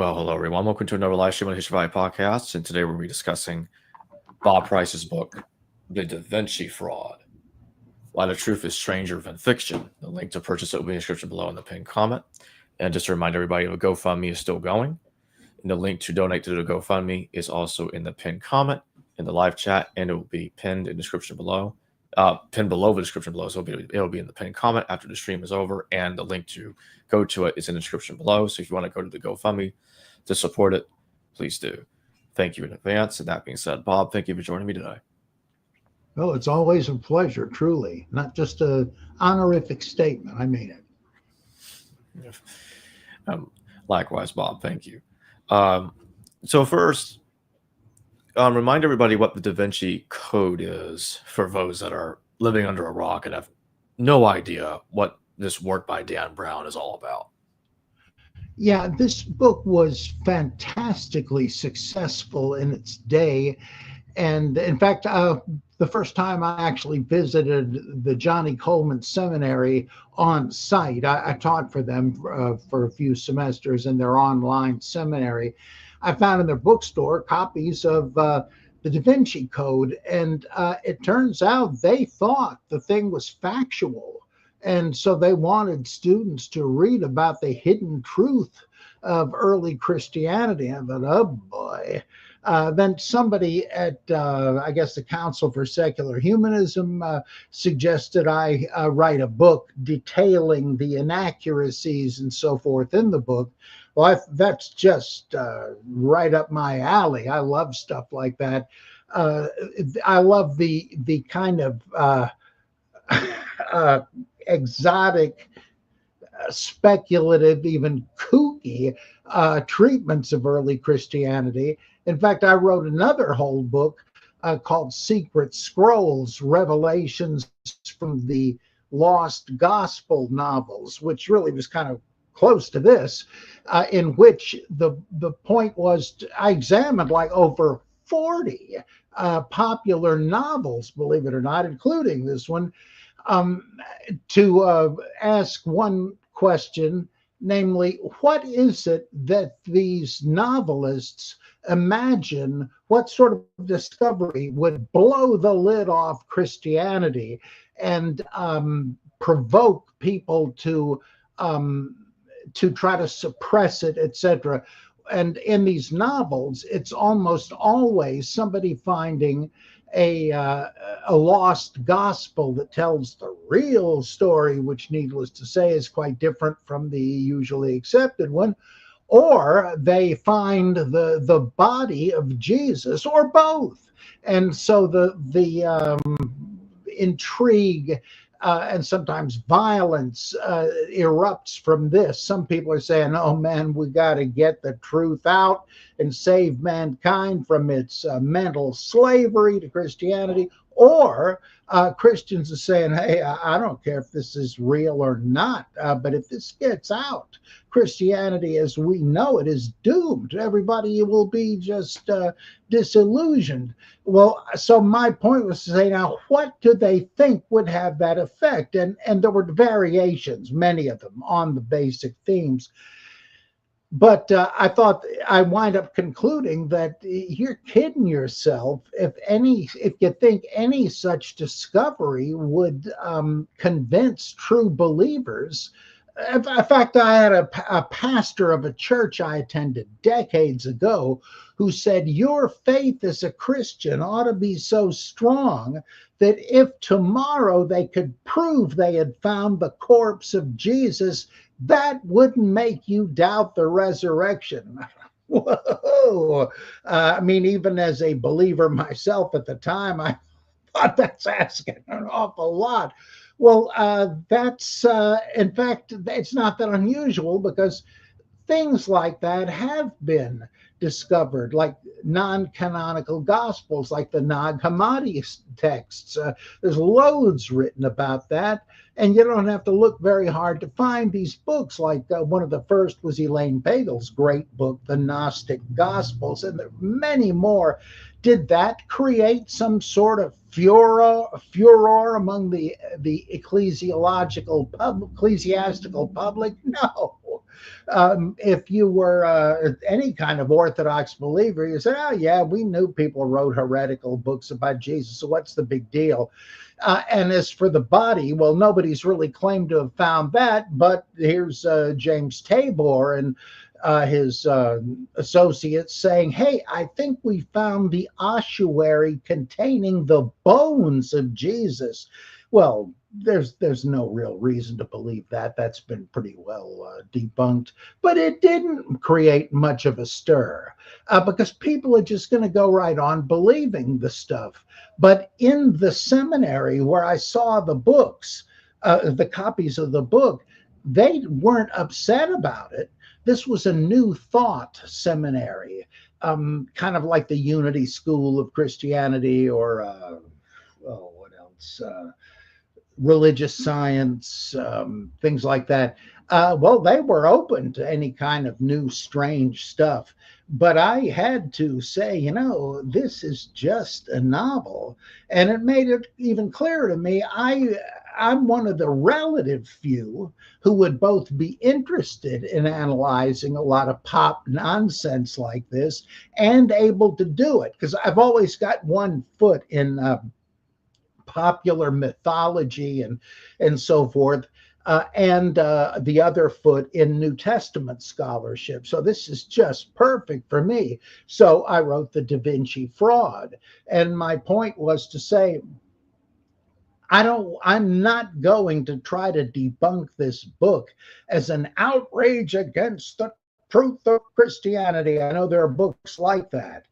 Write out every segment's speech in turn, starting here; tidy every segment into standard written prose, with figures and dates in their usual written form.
Well, hello everyone. Welcome to another live stream on the History Value Podcast. And today we'll be discussing Bob Price's book, The Da Vinci Fraud: Why the Truth is Stranger Than Fiction. The link to purchase it will be in the description below in the pinned comment. And just to remind everybody, the GoFundMe is still going. And the link to donate to the GoFundMe is also in the pinned comment in the live chat, and it will be pinned in the description below. Pinned below the description below, so it'll be in the pinned comment after the stream is over, and the link to go to it is in the description below. So if you want to go to the GoFundMe to support it, please do. Thank you in advance. And that being said, Bob, thank you for joining me today. Well, it's always a pleasure, truly. Not just an honorific statement. I mean it. Likewise, Bob. Thank you. So first, remind everybody what the Da Vinci Code is for those that are living under a rock and have no idea what this work by Dan Brown is all about. Yeah, this book was fantastically successful in its day. And in fact, the first time I actually visited the Johnny Coleman Seminary on site, I taught for them for a few semesters in their online seminary. I found in their bookstore copies of the Da Vinci Code, and it turns out they thought the thing was factual. And so they wanted students to read about the hidden truth of early Christianity. I thought, oh boy. Then somebody at, I guess, the Council for Secular Humanism suggested I write a book detailing the inaccuracies and so forth in the book. Well, that's just right up my alley. I love stuff like that. I love the kind of exotic, speculative, even kooky treatments of early Christianity. In fact, I wrote another whole book called Secret Scrolls, Revelations from the Lost Gospel Novels, which really was kind of close to this, in which the point was I examined like over 40 popular novels, believe it or not, including this one, to ask one question, namely, what is it that these novelists imagine, what sort of discovery would blow the lid off Christianity and provoke people to try to suppress it, etc. And in these novels, it's almost always somebody finding a lost gospel that tells the real story, which, needless to say, is quite different from the usually accepted one, or they find the body of Jesus, or both. And so the intrigue and sometimes violence erupts from this. Some people are saying, oh man, we got to get the truth out and save mankind from its mental slavery to Christianity. Or Christians are saying, hey, I don't care if this is real or not, but if this gets out, Christianity as we know it is doomed. Everybody will be just disillusioned. Well, so my point was to say, now, what do they think would have that effect? And there were variations, many of them, on the basic themes. But I thought I wind up concluding that you're kidding yourself if you think any such discovery would convince true believers. In fact, I had a pastor of a church I attended decades ago who said, your faith as a Christian ought to be so strong that if tomorrow they could prove they had found the corpse of Jesus, that wouldn't make you doubt the resurrection. Whoa. I mean, even as a believer myself at the time, I thought that's asking an awful lot. Well, that's, in fact, it's not that unusual, because things like that have been discovered, like non-canonical gospels, like the Nag Hammadi texts. There's loads written about that, and you don't have to look very hard to find these books. Like one of the first was Elaine Pagel's great book, The Gnostic Gospels, and there are many more. Did that create some sort of furor among the ecclesiastical public? No. If you were any kind of Orthodox believer, you said, oh, yeah, we knew people wrote heretical books about Jesus, so what's the big deal? And as for the body, well, nobody's really claimed to have found that, but here's James Tabor and his associates saying, hey, I think we found the ossuary containing the bones of Jesus. Well, there's no real reason to believe that. That's been pretty well debunked. But it didn't create much of a stir because people are just going to go right on believing the stuff. But in the seminary where I saw the books, the copies of the book, they weren't upset about it. This was a New Thought seminary, kind of like the Unity School of Christianity or, what else? Religious science, things like that. Well, they were open to any kind of new, strange stuff. But I had to say, this is just a novel. And it made it even clearer to me. I'm one of the relative few who would both be interested in analyzing a lot of pop nonsense like this and able to do it. Because I've always got one foot in popular mythology and so forth, and the other foot in New Testament scholarship. So this is just perfect for me. So I wrote the Da Vinci Fraud, and my point was to say, I'm not going to try to debunk this book as an outrage against the truth of Christianity. I know there are books like that.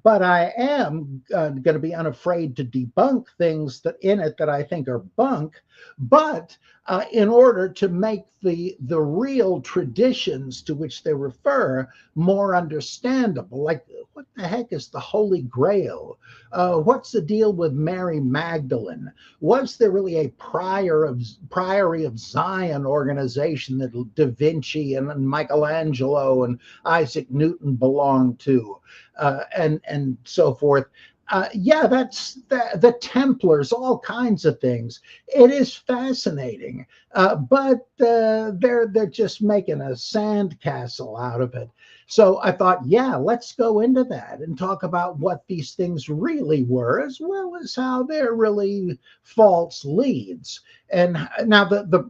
But I am going to be unafraid to debunk things that in it that I think are bunk, but in order to make the real traditions to which they refer more understandable. Like, what the heck is the Holy Grail? What's the deal with Mary Magdalene? Was there really a Priory of Zion organization that Da Vinci and Michelangelo and Isaac Newton belonged to? And so forth. That's the Templars, all kinds of things. It is fascinating, but they're just making a sandcastle out of it. So I thought, let's go into that and talk about what these things really were, as well as how they're really false leads. And now the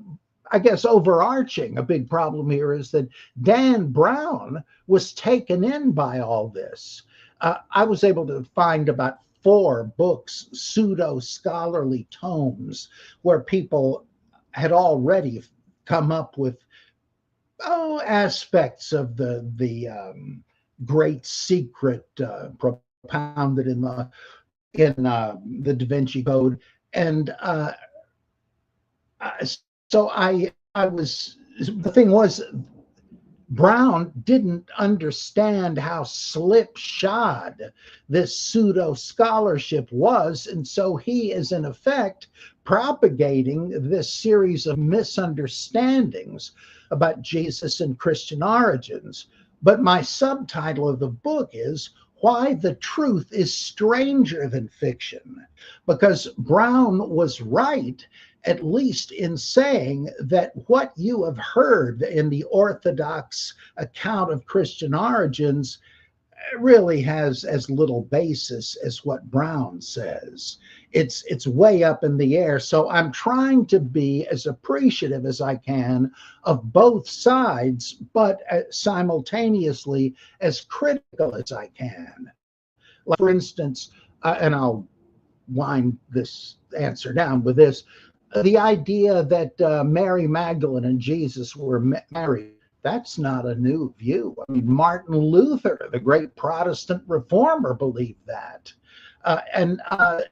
I guess overarching a big problem here is that Dan Brown was taken in by all this. I was able to find about 4 books, pseudo-scholarly tomes, where people had already come up with aspects of the great secret propounded in the Da Vinci Code, and so I was. The thing was, Brown didn't understand how slipshod this pseudo-scholarship was, and so he is in effect propagating this series of misunderstandings about Jesus and Christian origins. But my subtitle of the book is Why the Truth is Stranger Than Fiction, because Brown was right, at least in saying that what you have heard in the Orthodox account of Christian origins really has as little basis as what Brown says. It's way up in the air. So I'm trying to be as appreciative as I can of both sides, but simultaneously as critical as I can. Like, for instance, and I'll wind this answer down with this, the idea that Mary Magdalene and Jesus were married, that's not a new view. I mean, Martin Luther, the great Protestant reformer, believed that. And I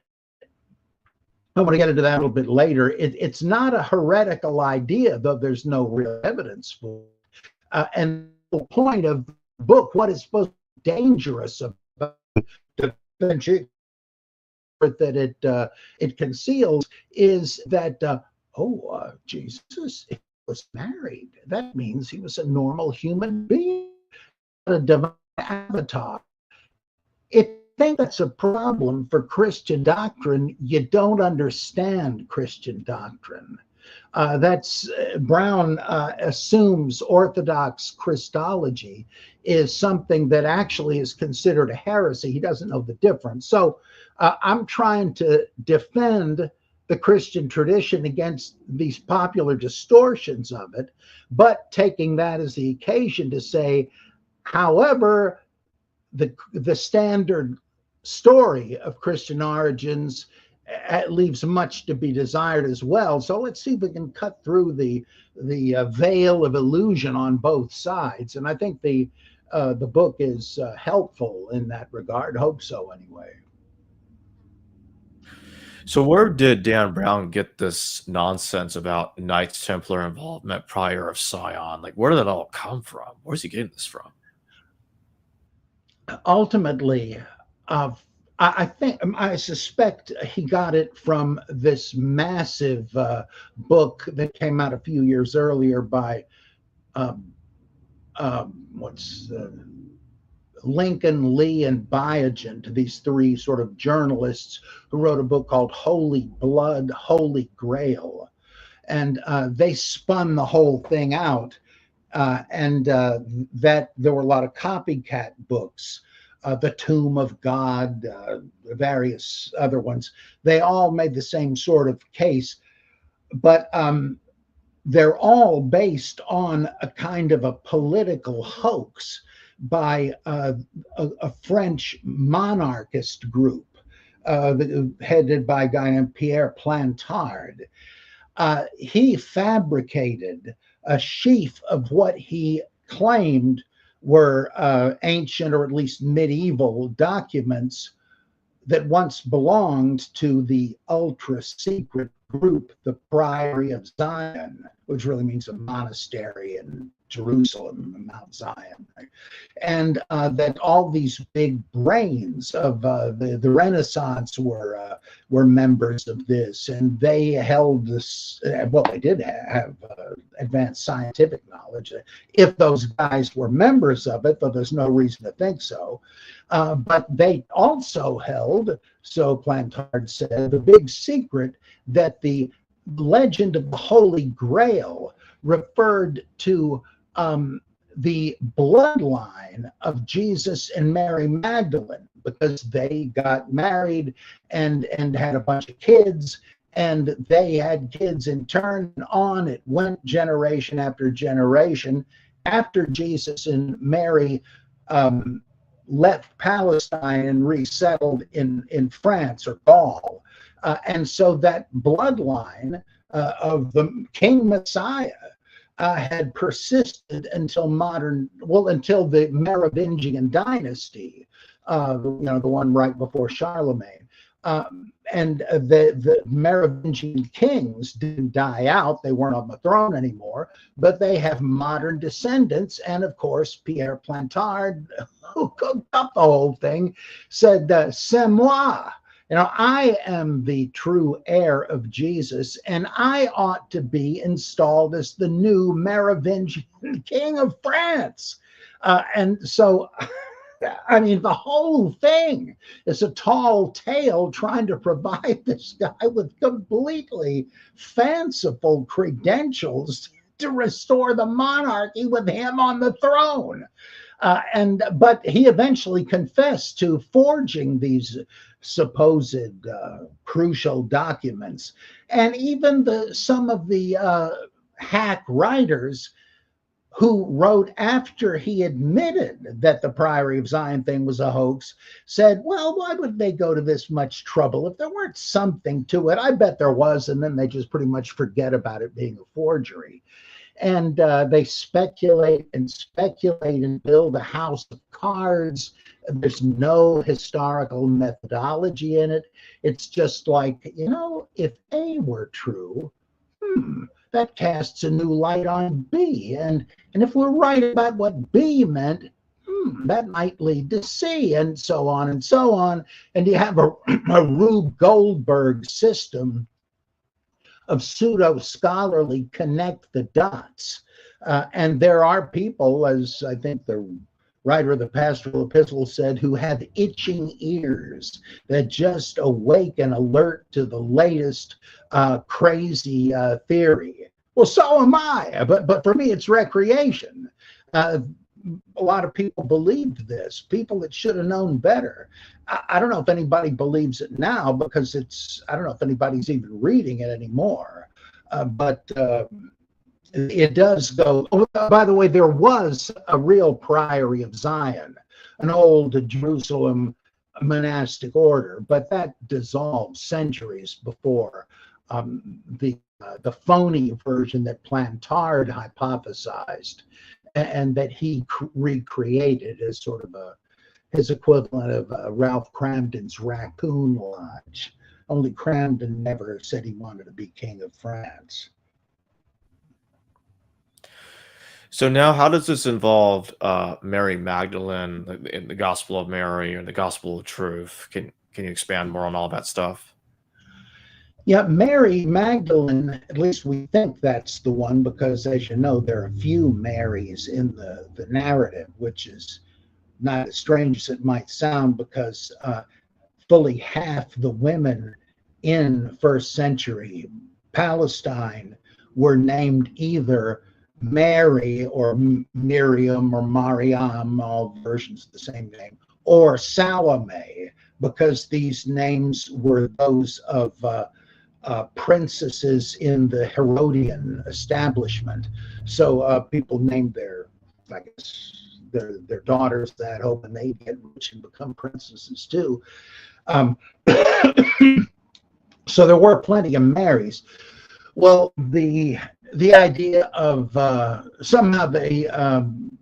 want to get into that a little bit later. It's not a heretical idea, though there's no real evidence for it. And the point of the book, what is supposed to be dangerous about Da Vinci that it conceals, is that Jesus was married. That means he was a normal human being, a divine avatar. If you think that's a problem for Christian doctrine, you don't understand Christian doctrine. Brown assumes Orthodox Christology is something that actually is considered a heresy. He doesn't know the difference. So I'm trying to defend the Christian tradition against these popular distortions of it, but taking that as the occasion to say, however, the standard story of Christian origins leaves much to be desired as well. So let's see if we can cut through the veil of illusion on both sides. And I think the book is helpful in that regard. Hope so, anyway. So where did Dan Brown get this nonsense about Knights Templar involvement prior of Scion? Like, where did that all come from? Where's he getting this from? Ultimately, I suspect he got it from this massive book that came out a few years earlier by Lincoln, Lee, and Biogen, these three sort of journalists who wrote a book called Holy Blood, Holy Grail. And they spun the whole thing out. That there were a lot of copycat books, The Tomb of God, various other ones. They all made the same sort of case, but they're all based on a kind of a political hoax by a French monarchist group headed by a guy named Pierre Plantard. He fabricated a sheaf of what he claimed were ancient or at least medieval documents that once belonged to the ultra secret group, the Priory of Zion, which really means a monastery in Jerusalem, Mount Zion, right? And that all these big brains of the Renaissance were members of this, and they held this. Well, they did have advanced scientific knowledge. If those guys were members of it, though there's no reason to think so. But they also held, so Plantard said, the big secret that the legend of the Holy Grail referred to the bloodline of Jesus and Mary Magdalene, because they got married and had a bunch of kids, and they had kids in turn on. It went generation after generation. After Jesus and Mary left Palestine and resettled in France or Gaul. And so that bloodline of the King Messiah had persisted until until the Merovingian dynasty, the one right before Charlemagne. And the Merovingian kings didn't die out. They weren't on the throne anymore, but they have modern descendants. And of course, Pierre Plantard, who cooked up the whole thing, said, c'est moi. I am the true heir of Jesus, and I ought to be installed as the new Merovingian king of France. And so, I mean, the whole thing is a tall tale trying to provide this guy with completely fanciful credentials to restore the monarchy with him on the throne. But he eventually confessed to forging these supposed crucial documents. And even some of the hack writers who wrote after he admitted that the Priory of Zion thing was a hoax said, well, why would they go to this much trouble if there weren't something to it? I bet there was, and then they just pretty much forget about it being a forgery. And they speculate and build a house of cards. There's no historical methodology in it. It's just like, if A were true, that casts a new light on B. And if we're right about what B meant, that might lead to C, and so on and so on. And you have a Rube Goldberg system of pseudo-scholarly connect the dots. And there are people, as I think the writer of the pastoral epistle said, who had itching ears that just awake and alert to the latest crazy theory. Well, so am I, but for me, it's recreation. A lot of people believed this, people that should have known better. I don't know if anybody believes it now, because I don't know if anybody's even reading it anymore. But it does go. Oh, by the way, there was a real Priory of Zion, an old Jerusalem monastic order, but that dissolved centuries before the phony version that Plantard hypothesized, and that he recreated as sort of his equivalent of Ralph Cramden's Raccoon Lodge. Only Cramden never said he wanted to be king of France. So now, how does this involve Mary Magdalene in the Gospel of Mary or the Gospel of Truth? Can you expand more on all that stuff? Yeah, Mary Magdalene, at least we think that's the one, because as you know, there are a few Marys in the narrative, which is not as strange as it might sound, because fully half the women in first century Palestine were named either Mary or Miriam or Mariam, all versions of the same name, or Salome, because these names were those of princesses in the Herodian establishment. So people named their daughters that, hoping they get rich and become princesses too. So there were plenty of Marys. Well, the idea of somehow they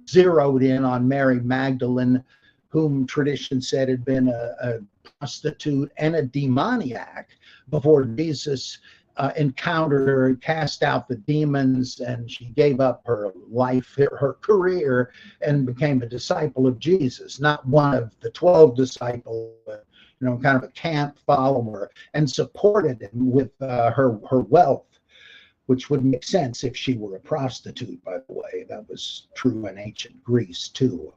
zeroed in on Mary Magdalene, whom tradition said had been a prostitute and a demoniac before Jesus encountered her and cast out the demons, and she gave up her life, her career, and became a disciple of Jesus, not one of the 12 disciples, but kind of a camp follower, and supported him with her wealth, which would make sense if she were a prostitute, by the way. That was true in ancient Greece too.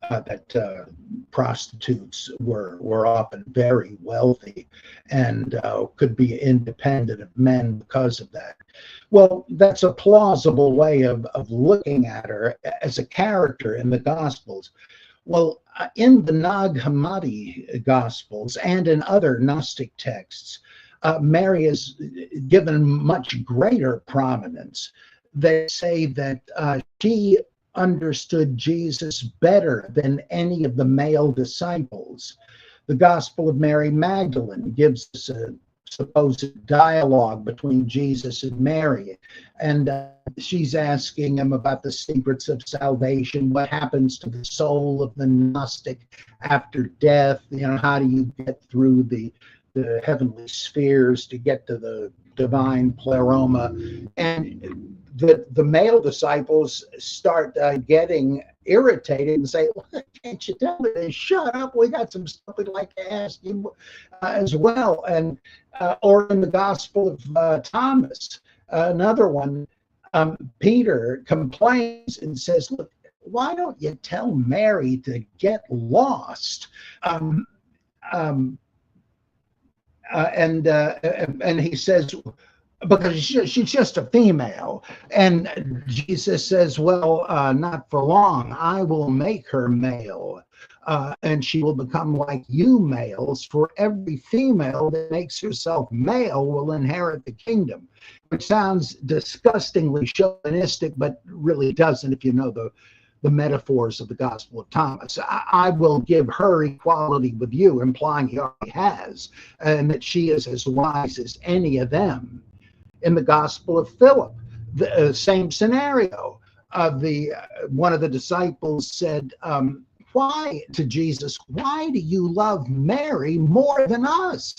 That prostitutes were often very wealthy and could be independent of men because of that. Well, that's a plausible way of looking at her as a character in the Gospels. Well, in the Nag Hammadi Gospels and in other Gnostic texts, Mary is given much greater prominence. They say that she understood Jesus better than any of the male disciples. The Gospel of Mary Magdalene gives us a supposed dialogue between Jesus and Mary, and she's asking him about the secrets of salvation, what happens to the soul of the Gnostic after death, how do you get through the heavenly spheres to get to the divine pleroma. And the male disciples start getting irritated and say, can't you tell me to shut up? We got some stuff we'd like to ask you as well. And or in the Gospel of Thomas, another one, Peter complains and says, look, why don't you tell Mary to get lost? And he says, because she's just a female. And Jesus says, well, not for long. I will make her male, and she will become like you males. For every female that makes herself male will inherit the kingdom, which sounds disgustingly chauvinistic, but really doesn't if you know the metaphors of the Gospel of Thomas. I will give her equality with you, implying he already has, and that she is as wise as any of them. In the Gospel of Philip, the same scenario. One of the disciples said, why to Jesus, why do you love Mary more than us?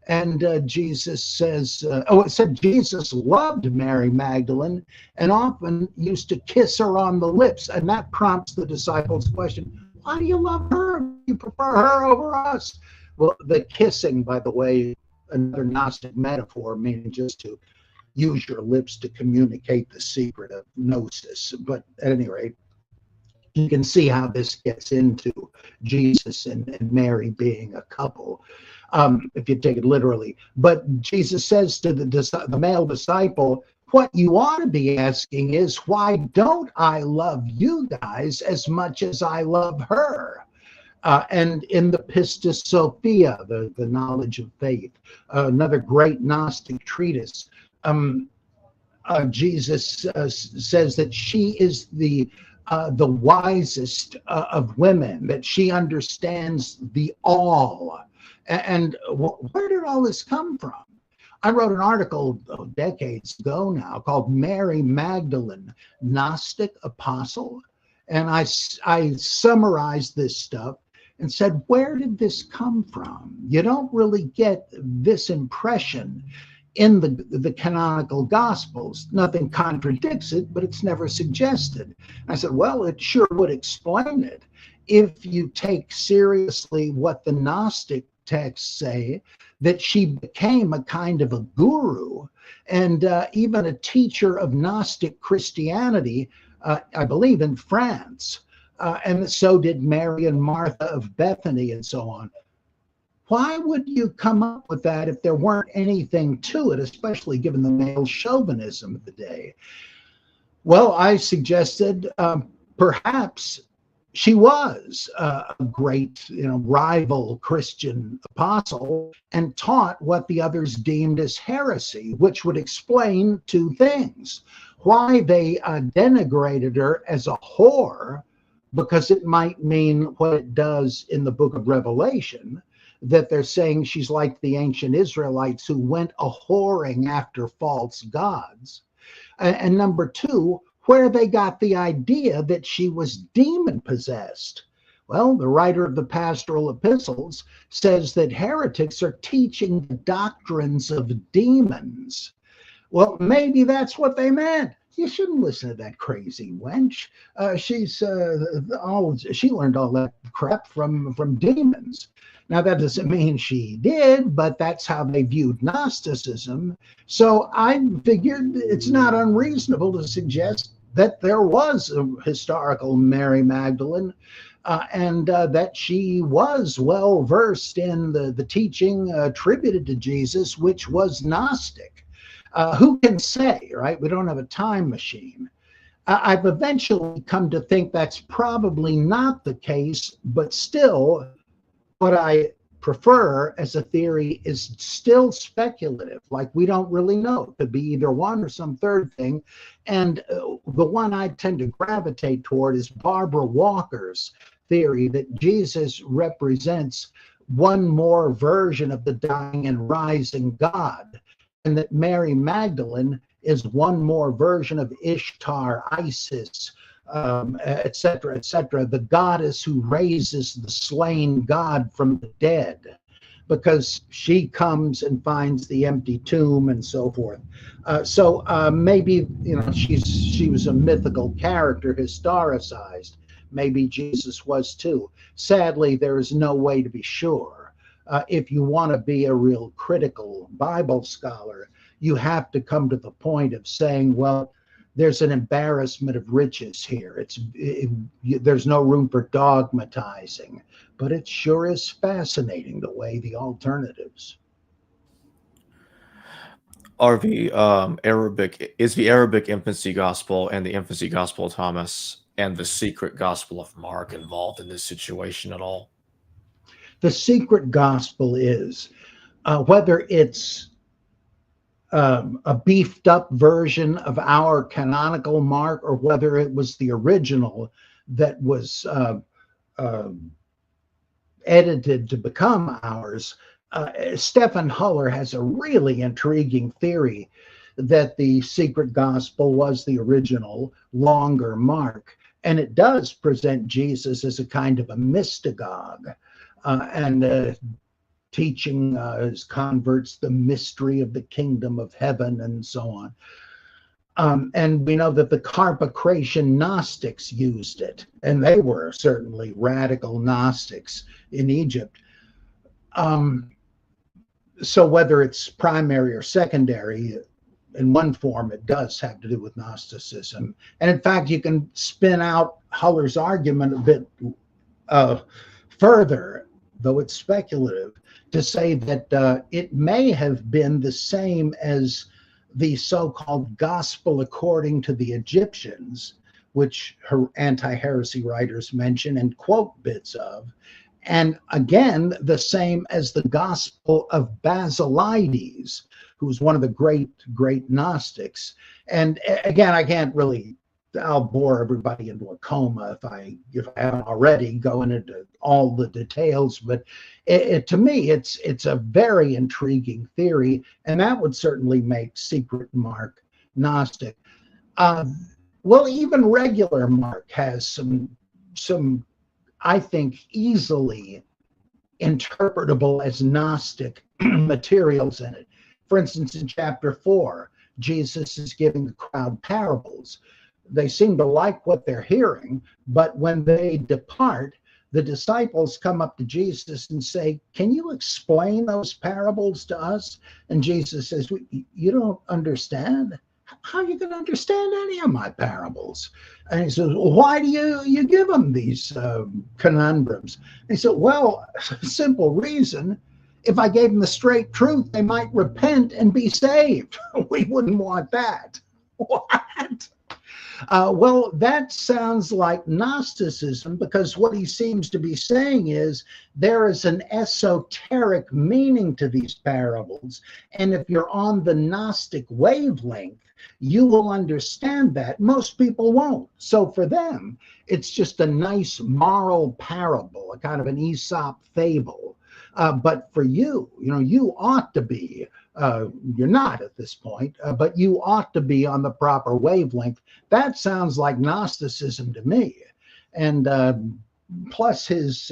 And Jesus says, it said Jesus loved Mary Magdalene and often used to kiss her on the lips. And that prompts the disciples' question, why do you love her? You prefer her over us? Well, the kissing, by the way, another Gnostic metaphor, meaning just to use your lips to communicate the secret of gnosis. But at any rate, You can see how this gets into Jesus and Mary being a couple, if you take it literally. But Jesus says to the male disciple, what you ought to be asking is, why don't I love you guys as much as I love her? And in the Pistis Sophia, the knowledge of faith, another great Gnostic treatise, Jesus says that she is the wisest of women, that she understands the all. And where did all this come from? I wrote an article decades ago now called Mary Magdalene, Gnostic Apostle. And I summarized this stuff and said, where did this come from? You don't really get this impression in the canonical Gospels. Nothing contradicts it, but it's never suggested. I said, well, it sure would explain it if you take seriously what the Gnostic texts say, that she became a kind of a guru and even a teacher of Gnostic Christianity, I believe in France. And so did Mary and Martha of Bethany and so on. Why would you come up with that if there weren't anything to it, especially given the male chauvinism of the day? Well, I suggested perhaps she was a great, rival Christian apostle and taught what the others deemed as heresy, which would explain two things. Why they denigrated her as a whore, because it might mean what it does in the book of Revelation, that they're saying she's like the ancient Israelites who went a-whoring after false gods. And number two, where they got the idea that she was demon-possessed. Well, the writer of the pastoral epistles says that heretics are teaching the doctrines of demons. Well, maybe that's what they meant. You shouldn't listen to that crazy wench. She learned all that crap from demons. Now, that doesn't mean she did, but that's how they viewed Gnosticism. So I figured it's not unreasonable to suggest that there was a historical Mary Magdalene and that she was well versed in the teaching attributed to Jesus, which was Gnostic. Who can say, right? We don't have a time machine. I've eventually come to think that's probably not the case, but still, what I prefer as a theory is still speculative. Like, we don't really know. It could be either one or some third thing. And the one I tend to gravitate toward is Barbara Walker's theory that Jesus represents one more version of the dying and rising God, and that Mary Magdalene is one more version of Ishtar, Isis, et cetera, the goddess who raises the slain God from the dead, because she comes and finds the empty tomb and so forth. So maybe she was a mythical character, historicized. Maybe Jesus was too. Sadly, there is no way to be sure. If you want to be a real critical Bible scholar, you have to come to the point of saying, well, there's an embarrassment of riches here. There's no room for dogmatizing, but it sure is fascinating the way the alternatives. Are the Arabic infancy gospel and the infancy gospel of Thomas and the secret gospel of Mark involved in this situation at all? The secret gospel is whether it's a beefed up version of our canonical Mark, or whether it was the original that was edited to become ours. Stephen Huller has a really intriguing theory that the secret gospel was the original, longer Mark, and it does present Jesus as a kind of a mystagogue and teaching his converts the mystery of the kingdom of heaven and so on. And we know that the Carpocratian Gnostics used it, and they were certainly radical Gnostics in Egypt. So whether it's primary or secondary, in one form, it does have to do with Gnosticism. And in fact, you can spin out Huller's argument a bit further, though it's speculative, to say that it may have been the same as the so-called gospel according to the Egyptians, which anti-heresy writers mention and quote bits of, and again, the same as the gospel of Basilides, who was one of the great Gnostics. And again, I can't really, I'll bore everybody into a coma if I haven't already going into all the details, but to me, it's a very intriguing theory, and that would certainly make Secret Mark Gnostic. Well, even regular Mark has some I think easily interpretable as Gnostic materials in it. For instance, in chapter 4, Jesus is giving the crowd parables. They seem to like what they're hearing, but when they depart, the disciples come up to Jesus and say, "Can you explain those parables to us?" And Jesus says, "You don't understand? How are you going to understand any of my parables?" And he says, "Well, why do you give them these conundrums?" And he said, "Well, simple reason. If I gave them the straight truth, they might repent and be saved." We wouldn't want that. What? Well, that sounds like Gnosticism, because what he seems to be saying is there is an esoteric meaning to these parables. And if you're on the Gnostic wavelength, you will understand that. Most people won't. So for them, it's just a nice moral parable, a kind of an Aesop fable. But for you, you ought to be, you're not at this point, but you ought to be on the proper wavelength. That sounds like Gnosticism to me. And plus his,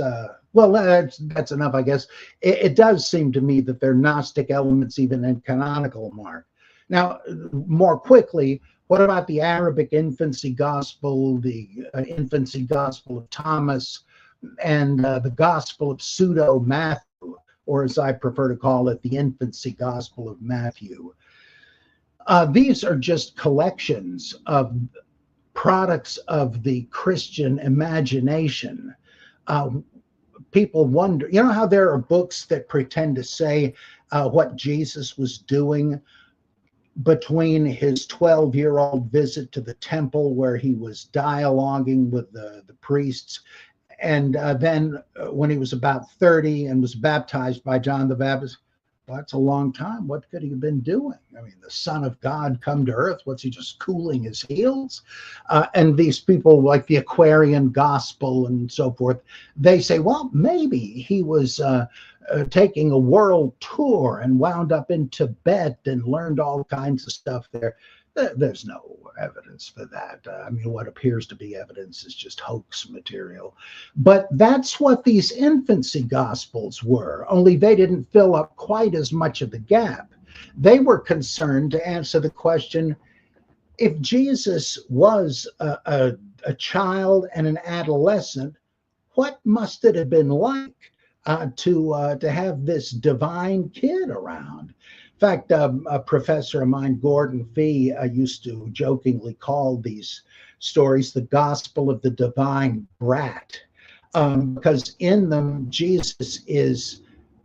well, that's enough, I guess. It does seem to me that there are Gnostic elements even in canonical Mark. Now, more quickly, what about the Arabic infancy gospel, the infancy gospel of Thomas, and the gospel of pseudo-Matthew, or as I prefer to call it, the infancy gospel of Matthew? These are just collections of products of the Christian imagination. People wonder, how there are books that pretend to say what Jesus was doing between his 12-year-old visit to the temple, where he was dialoguing with the priests, and then when he was about 30 and was baptized by John the Baptist. Well, that's a long time. What could he have been doing? I mean, the Son of God come to earth. What's he, just cooling his heels? And these people, like the Aquarian Gospel and so forth, they say, well, maybe he was taking a world tour and wound up in Tibet and learned all kinds of stuff there. There's no evidence for that. I mean, what appears to be evidence is just hoax material. But that's what these infancy gospels were, only they didn't fill up quite as much of the gap. They were concerned to answer the question, if Jesus was a child and an adolescent, what must it have been like to have this divine kid around? In fact, a professor of mine, Gordon Fee, used to jokingly call these stories the gospel of the divine brat, because in them, Jesus is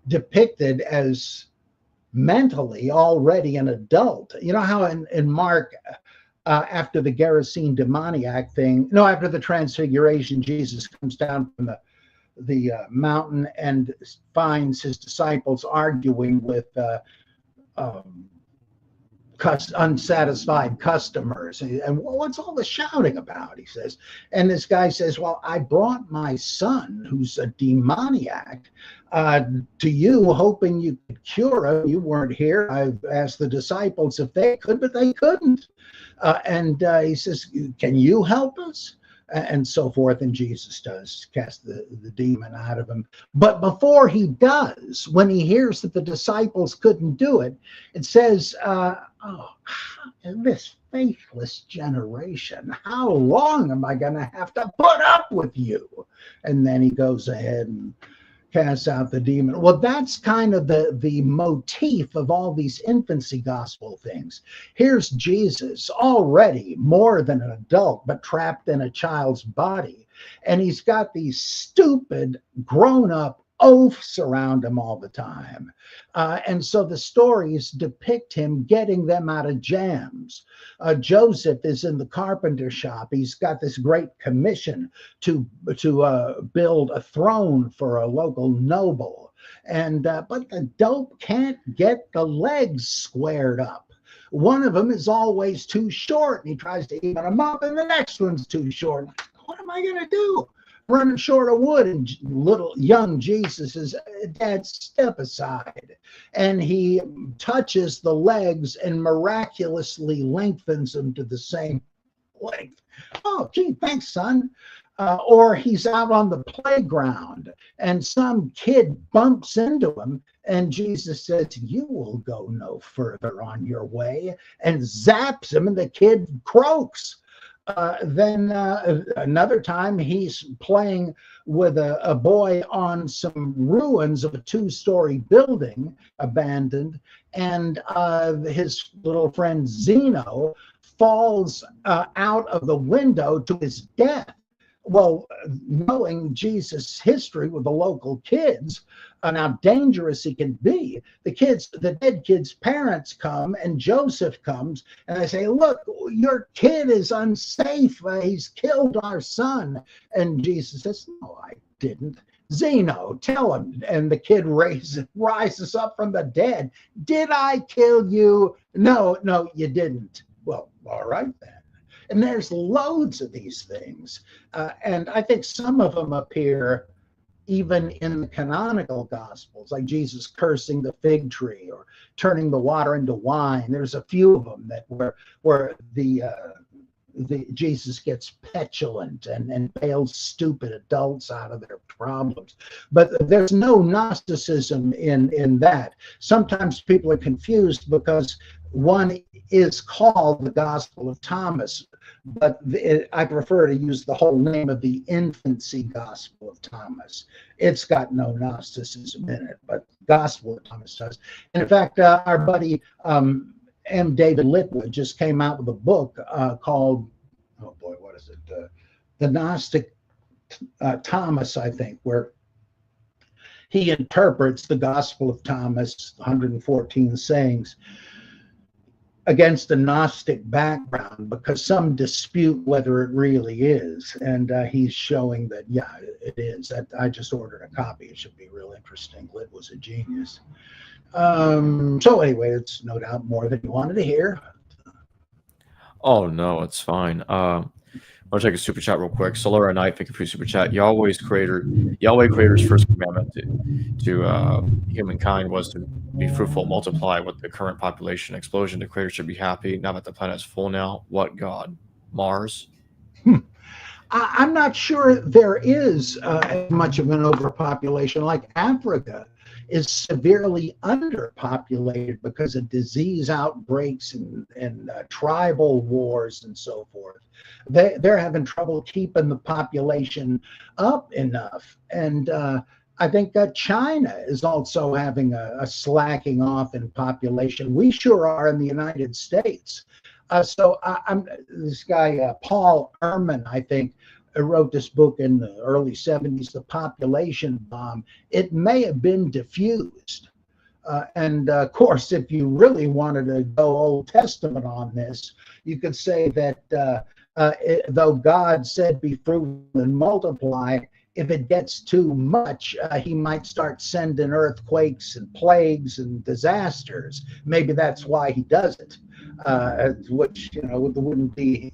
depicted as mentally already an adult. You know how in Mark, after the Gerasene demoniac thing, no, after the transfiguration, Jesus comes down from the mountain and finds his disciples arguing with unsatisfied customers. And what's all the shouting about, he says. And this guy says, well, I brought my son, who's a demoniac, to you, hoping you could cure him. You weren't here. I've asked the disciples if they could, but they couldn't. And he says, can you help us? And so forth. And Jesus does cast the demon out of him. But before he does, when he hears that the disciples couldn't do it, it says, this faithless generation, how long am I going to have to put up with you? And then he goes ahead and Cast out the demon. Well, that's kind of the motif of all these infancy gospel things. Here's Jesus already more than an adult, but trapped in a child's body. And he's got these stupid grown-up oafs around him all the time. And so the stories depict him getting them out of jams. Joseph is in the carpenter shop. He's got this great commission to build a throne for a local noble. And but the dope can't get the legs squared up. One of them is always too short, and he tries to even them up, and the next one's too short. What am I going to do? Running short of wood, and little young Jesus says, Dad, step aside. And he touches the legs and miraculously lengthens them to the same length. Oh, gee, thanks, son. Or he's out on the playground and some kid bumps into him, and Jesus says, you will go no further on your way, and zaps him, and the kid croaks. Then another time he's playing with a boy on some ruins of a two-story building abandoned, and his little friend Zeno falls out of the window to his death. Well, knowing Jesus' history with the local kids and how dangerous he can be, the dead kid's parents come, and Joseph comes, and they say, look, your kid is unsafe. He's killed our son. And Jesus says, no, I didn't. Zeno, tell him. And the kid rises up from the dead. Did I kill you? No, you didn't. Well, all right then. And there's loads of these things. And I think some of them appear even in the canonical gospels, like Jesus cursing the fig tree or turning the water into wine. There's a few of them that where the Jesus gets petulant and bails stupid adults out of their problems. But there's no Gnosticism in that. Sometimes people are confused because one is called the Gospel of Thomas, but I prefer to use the whole name of the infancy Gospel of Thomas. It's got no Gnosticism in it, but Gospel of Thomas does. And in fact, our buddy M. David Litwa just came out with a book called, oh boy, what is it? The Gnostic Thomas, I think, where he interprets the Gospel of Thomas, 114 sayings, against a Gnostic background, because some dispute whether it really is. And he's showing that, yeah, it is. I just ordered a copy. It should be real interesting. Lit was a genius. So anyway, it's no doubt more than you wanted to hear. Oh, no, it's fine. I want to take a super chat real quick. Solara Knight, thank you for your super chat. Yahweh Creator's first commandment to humankind was to be fruitful, multiply. With the current population explosion, the Creator should be happy. Now that the planet's full now, what God? Mars? I'm not sure there is as much of an overpopulation. Like Africa is severely underpopulated because of disease outbreaks and tribal wars and so forth. They're having trouble keeping the population up enough. And I think that China is also having a slacking off in population. We sure are in the United States. So this guy, Paul Ehrman, I think, wrote this book in the early 70s, The Population Bomb. It may have been diffused. And of course, if you really wanted to go Old Testament on this, you could say that though God said be fruitful and multiply, if it gets too much, he might start sending earthquakes and plagues and disasters. Maybe that's why he does it, which, wouldn't be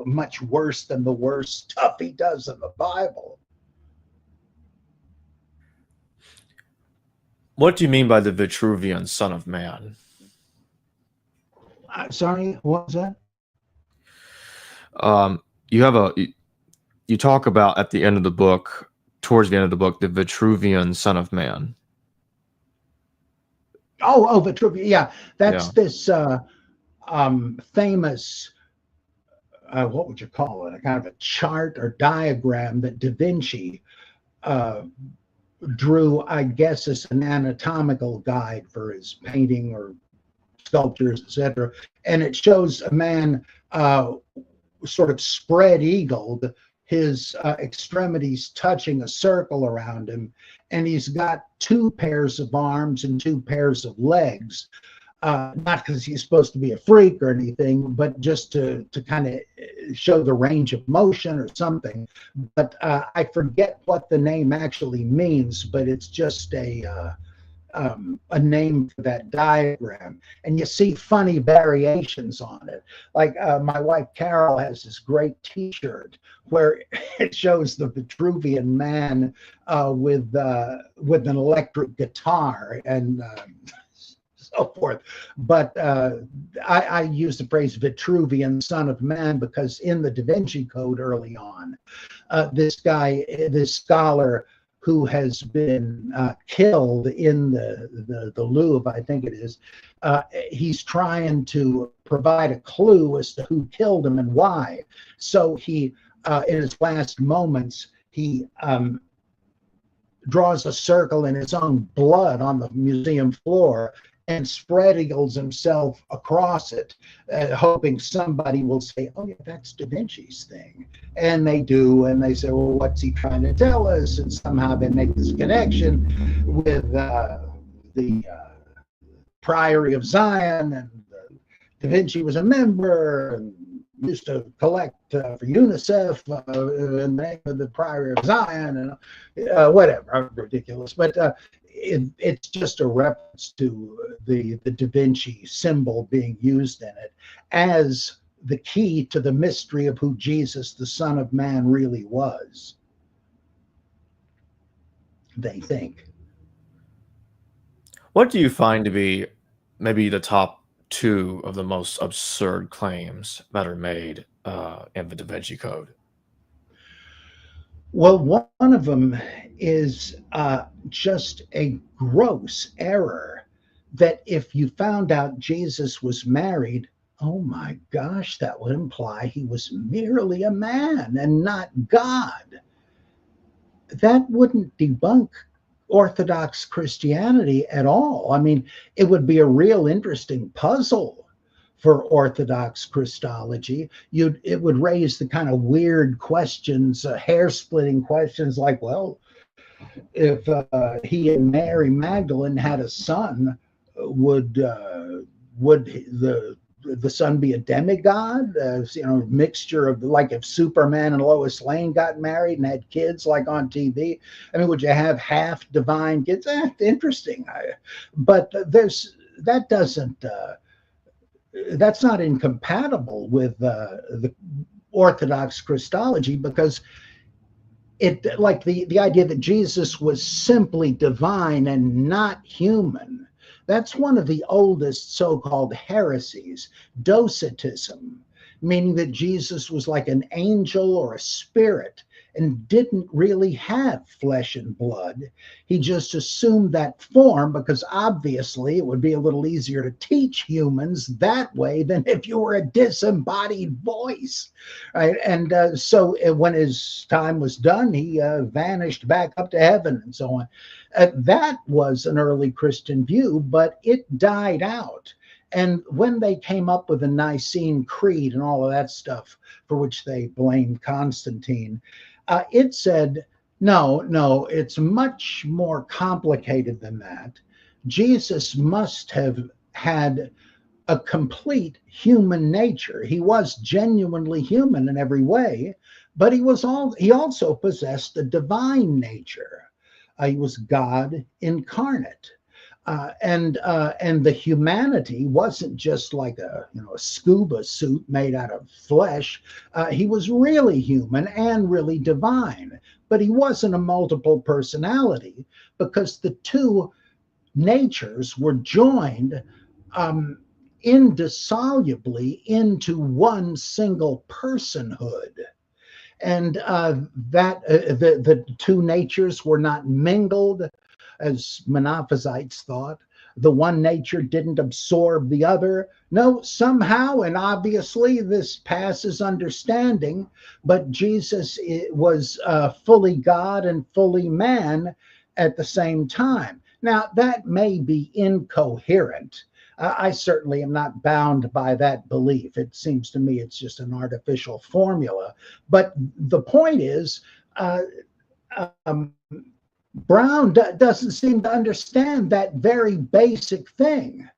much worse than the worst stuff he does in the Bible. What do you mean by the Vitruvian Son of Man? Sorry, what was that? You talk about at the end of the book, towards the end of the book, the Vitruvian Son of Man. Oh, Vitruvian. Yeah, that's this famous, what would you call it? A kind of a chart or diagram that Da Vinci drew, I guess, as an anatomical guide for his painting or sculptures, etc. And it shows a man sort of spread eagled, his extremities touching a circle around him, and he's got two pairs of arms and two pairs of legs. Not because he's supposed to be a freak or anything, but just to kind of show the range of motion or something. But I forget what the name actually means, but it's just a name for that diagram. And you see funny variations on it. Like my wife Carol has this great T-shirt where it shows the Vitruvian Man with an electric guitar and so forth. But I use the phrase Vitruvian son of man because in the Da Vinci Code early on, this scholar who has been killed in the Louvre, I think it is, he's trying to provide a clue as to who killed him and why. So he, in his last moments, he draws a circle in his own blood on the museum floor and spread eagles himself across it, hoping somebody will say, oh, yeah, that's Da Vinci's thing. And they do, and they say, well, what's he trying to tell us? And somehow they make this connection with the Priory of Zion, and Da Vinci was a member, and used to collect for UNICEF in the name of the Priory of Zion, and whatever, ridiculous. But it's just a reference to the Da Vinci symbol being used in it as the key to the mystery of who Jesus, the Son of Man, really was. They think. What do you find to be maybe the top two of the most absurd claims that are made in the Da Vinci Code? Well, one of them is just a gross error that if you found out Jesus was married, oh my gosh, that would imply he was merely a man and not God. That wouldn't debunk Orthodox Christianity at all. I mean, it would be a real interesting puzzle for Orthodox Christology. It would raise the kind of weird questions, hair-splitting questions like, well, if he and Mary Magdalene had a son, would the son be a demigod? Mixture of, like, if Superman and Lois Lane got married and had kids like on TV. I mean, would you have half divine kids? Interesting. But that's not incompatible with the Orthodox Christology, because it, like the idea that Jesus was simply divine and not human, that's one of the oldest so-called heresies, Docetism, meaning that Jesus was like an angel or a spirit and didn't really have flesh and blood. He just assumed that form because obviously it would be a little easier to teach humans that way than if you were a disembodied voice, right? And so when his time was done, he vanished back up to heaven and so on. That was an early Christian view, but it died out. And when they came up with the Nicene Creed and all of that stuff, for which they blamed Constantine, it said, no, it's much more complicated than that. Jesus must have had a complete human nature. He was genuinely human in every way, but he also possessed a divine nature. He was God incarnate. And the humanity wasn't just like a scuba suit made out of flesh. He was really human and really divine, but he wasn't a multiple personality because the two natures were joined indissolubly into one single personhood. And the two natures were not mingled, as Monophysites thought. The one nature didn't absorb the other. No, somehow, and obviously this passes understanding, but Jesus was fully God and fully man, at the same time. Now, that may be incoherent. I certainly am not bound by that belief. It seems to me it's just an artificial formula. But the point is, um, Brown doesn't seem to understand that very basic thing.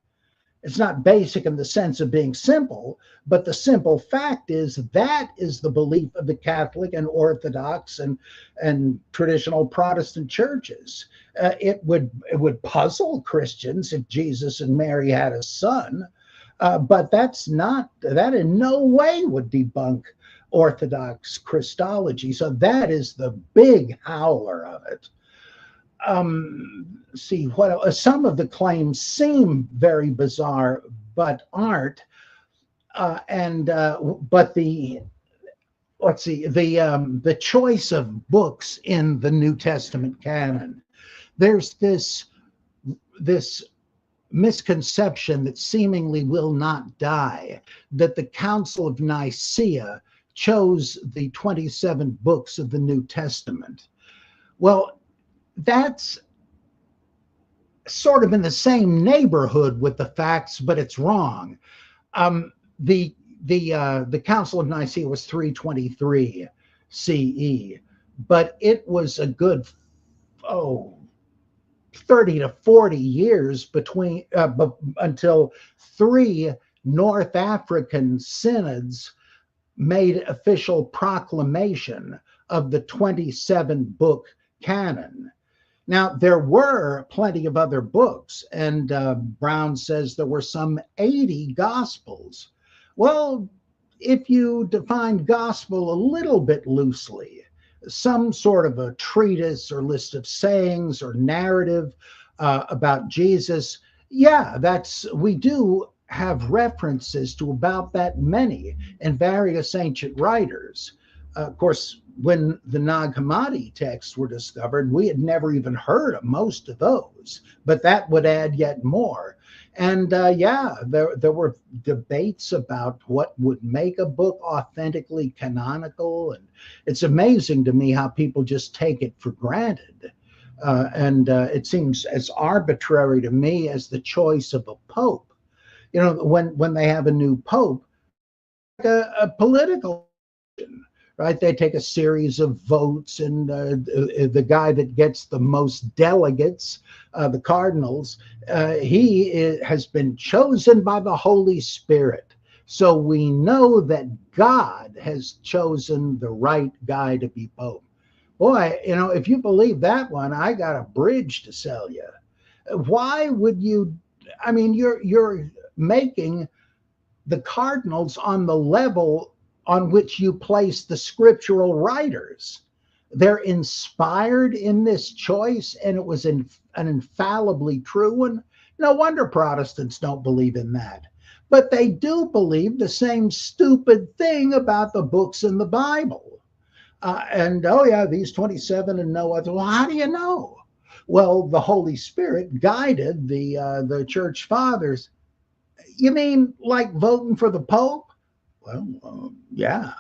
It's not basic in the sense of being simple, but the simple fact is that is the belief of the Catholic and Orthodox and traditional Protestant churches. It would puzzle Christians if Jesus and Mary had a son, but that in no way would debunk Orthodox Christology. So that is the big howler of it. See what some of the claims seem very bizarre, but aren't. But the the choice of books in the New Testament canon. There's this misconception that seemingly will not die, that the Council of Nicaea chose the 27 books of the New Testament. Well, that's sort of in the same neighborhood with the facts, but it's wrong. The Council of Nicaea was 323 CE, but it was a good 30 to 40 years between until three North African synods made official proclamation of the 27 book canon. Now, there were plenty of other books, and Brown says there were some 80 gospels. Well, if you define gospel a little bit loosely, some sort of a treatise or list of sayings or narrative about Jesus, yeah, we do have references to about that many in various ancient writers. Of course, when the Nag Hammadi texts were discovered, we had never even heard of most of those, but that would add yet more. And there were debates about what would make a book authentically canonical. And it's amazing to me how people just take it for granted. It seems as arbitrary to me as the choice of a pope. You know, when they have a new pope, like a political, right? They take a series of votes, and the guy that gets the most delegates, the cardinals, has been chosen by the Holy Spirit. So we know that God has chosen the right guy to be pope. Boy, you know, if you believe that one, I got a bridge to sell you. Why would you? I mean, you're making the cardinals on the level on which you place the scriptural writers. They're inspired in this choice, and it was an infallibly true one. No wonder Protestants don't believe in that. But they do believe the same stupid thing about the books in the Bible. These 27 and no other. Well, how do you know? Well, the Holy Spirit guided the church fathers. You mean like voting for the Pope? Well, yeah.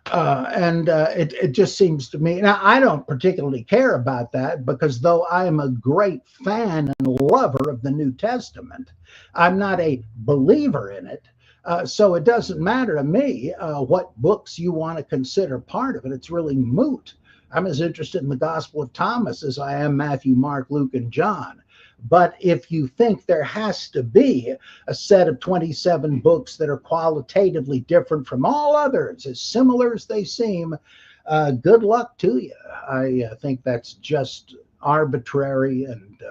It just seems to me, now I don't particularly care about that, because though I am a great fan and lover of the New Testament, I'm not a believer in it. So it doesn't matter to me what books you want to consider part of it. It's really moot. I'm as interested in the Gospel of Thomas as I am Matthew, Mark, Luke, and John. But if you think there has to be a set of 27 books that are qualitatively different from all others, as similar as they seem, good luck to you. I think that's just arbitrary, and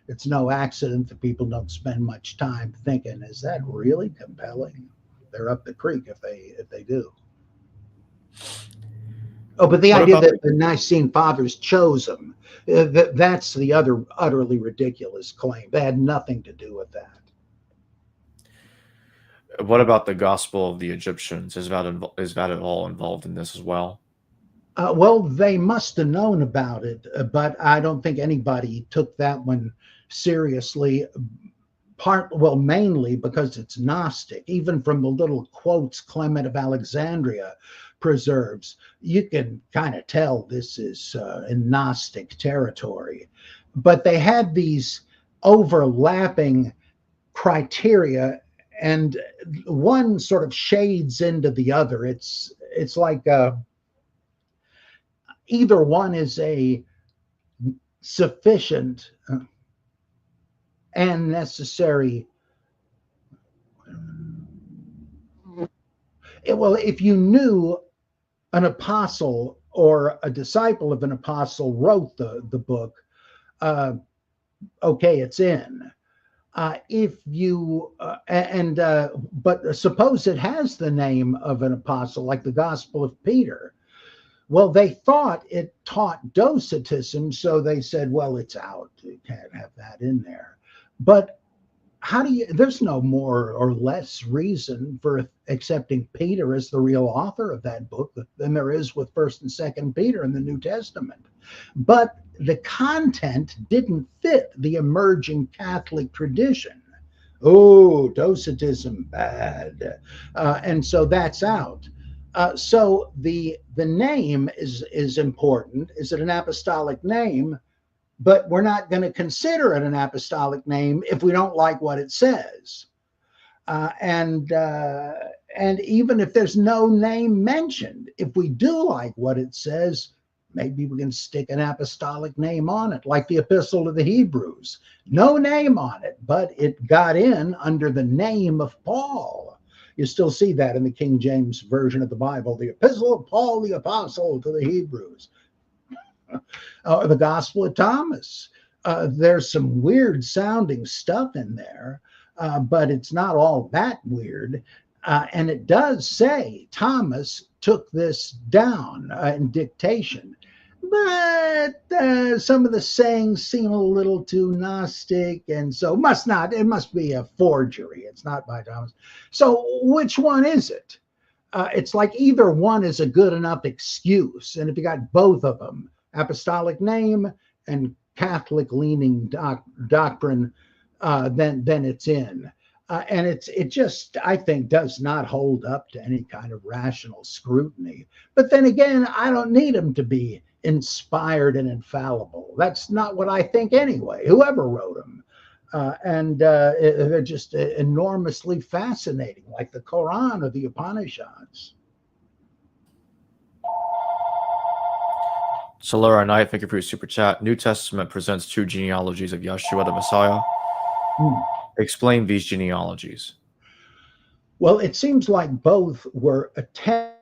it's no accident that people don't spend much time thinking, is that really compelling? They're up the creek if they do. Oh, but the idea that the Nicene Fathers chose them, that's the other utterly ridiculous claim. They had nothing to do with that. What about the Gospel of the Egyptians? Is that at all involved in this as well? Well, they must have known about it, but I don't think anybody took that one seriously. Mainly because it's Gnostic. Even from the little quotes Clement of Alexandria preserves, you can kind of tell this is in Gnostic territory. but they had these overlapping criteria, and one sort of shades into the other. It's like either one is a sufficient and necessary. Well, if you knew an apostle or a disciple of an apostle wrote the book, okay, it's in. If you but suppose it has the name of an apostle, like the Gospel of Peter. Well, they thought it taught Docetism, so they said, well, it's out. You can't have that in there. But how do you, there's no more or less reason for accepting Peter as the real author of that book than there is with 1st and 2nd Peter in the New Testament. But the content didn't fit the emerging Catholic tradition. Oh, Docetism, bad. And so that's out. So the name is important. Is it an apostolic name? But we're not going to consider it an apostolic name if we don't like what it says. And even if there's no name mentioned, if we do like what it says, maybe we can stick an apostolic name on it, like the Epistle to the Hebrews. No name on it, but it got in under the name of Paul. You still see that in the King James Version of the Bible, the Epistle of Paul the Apostle to the Hebrews. The Gospel of Thomas. There's some weird sounding stuff in there, but it's not all that weird. And it does say Thomas took this down in dictation. But some of the sayings seem a little too Gnostic, and so it must be a forgery. It's not by Thomas. So which one is it? It's like either one is a good enough excuse. And if you got both of them, apostolic name and Catholic leaning doctrine, then it's in. And it just, I think, does not hold up to any kind of rational scrutiny. But then again, I don't need them to be inspired and infallible. That's not what I think anyway, whoever wrote them. They're just enormously fascinating, like the Quran or the Upanishads. So Laura Knight, thank you for your super chat. New Testament presents 2 genealogies of Yeshua the Messiah. Explain these genealogies. Well, it seems like both were attempts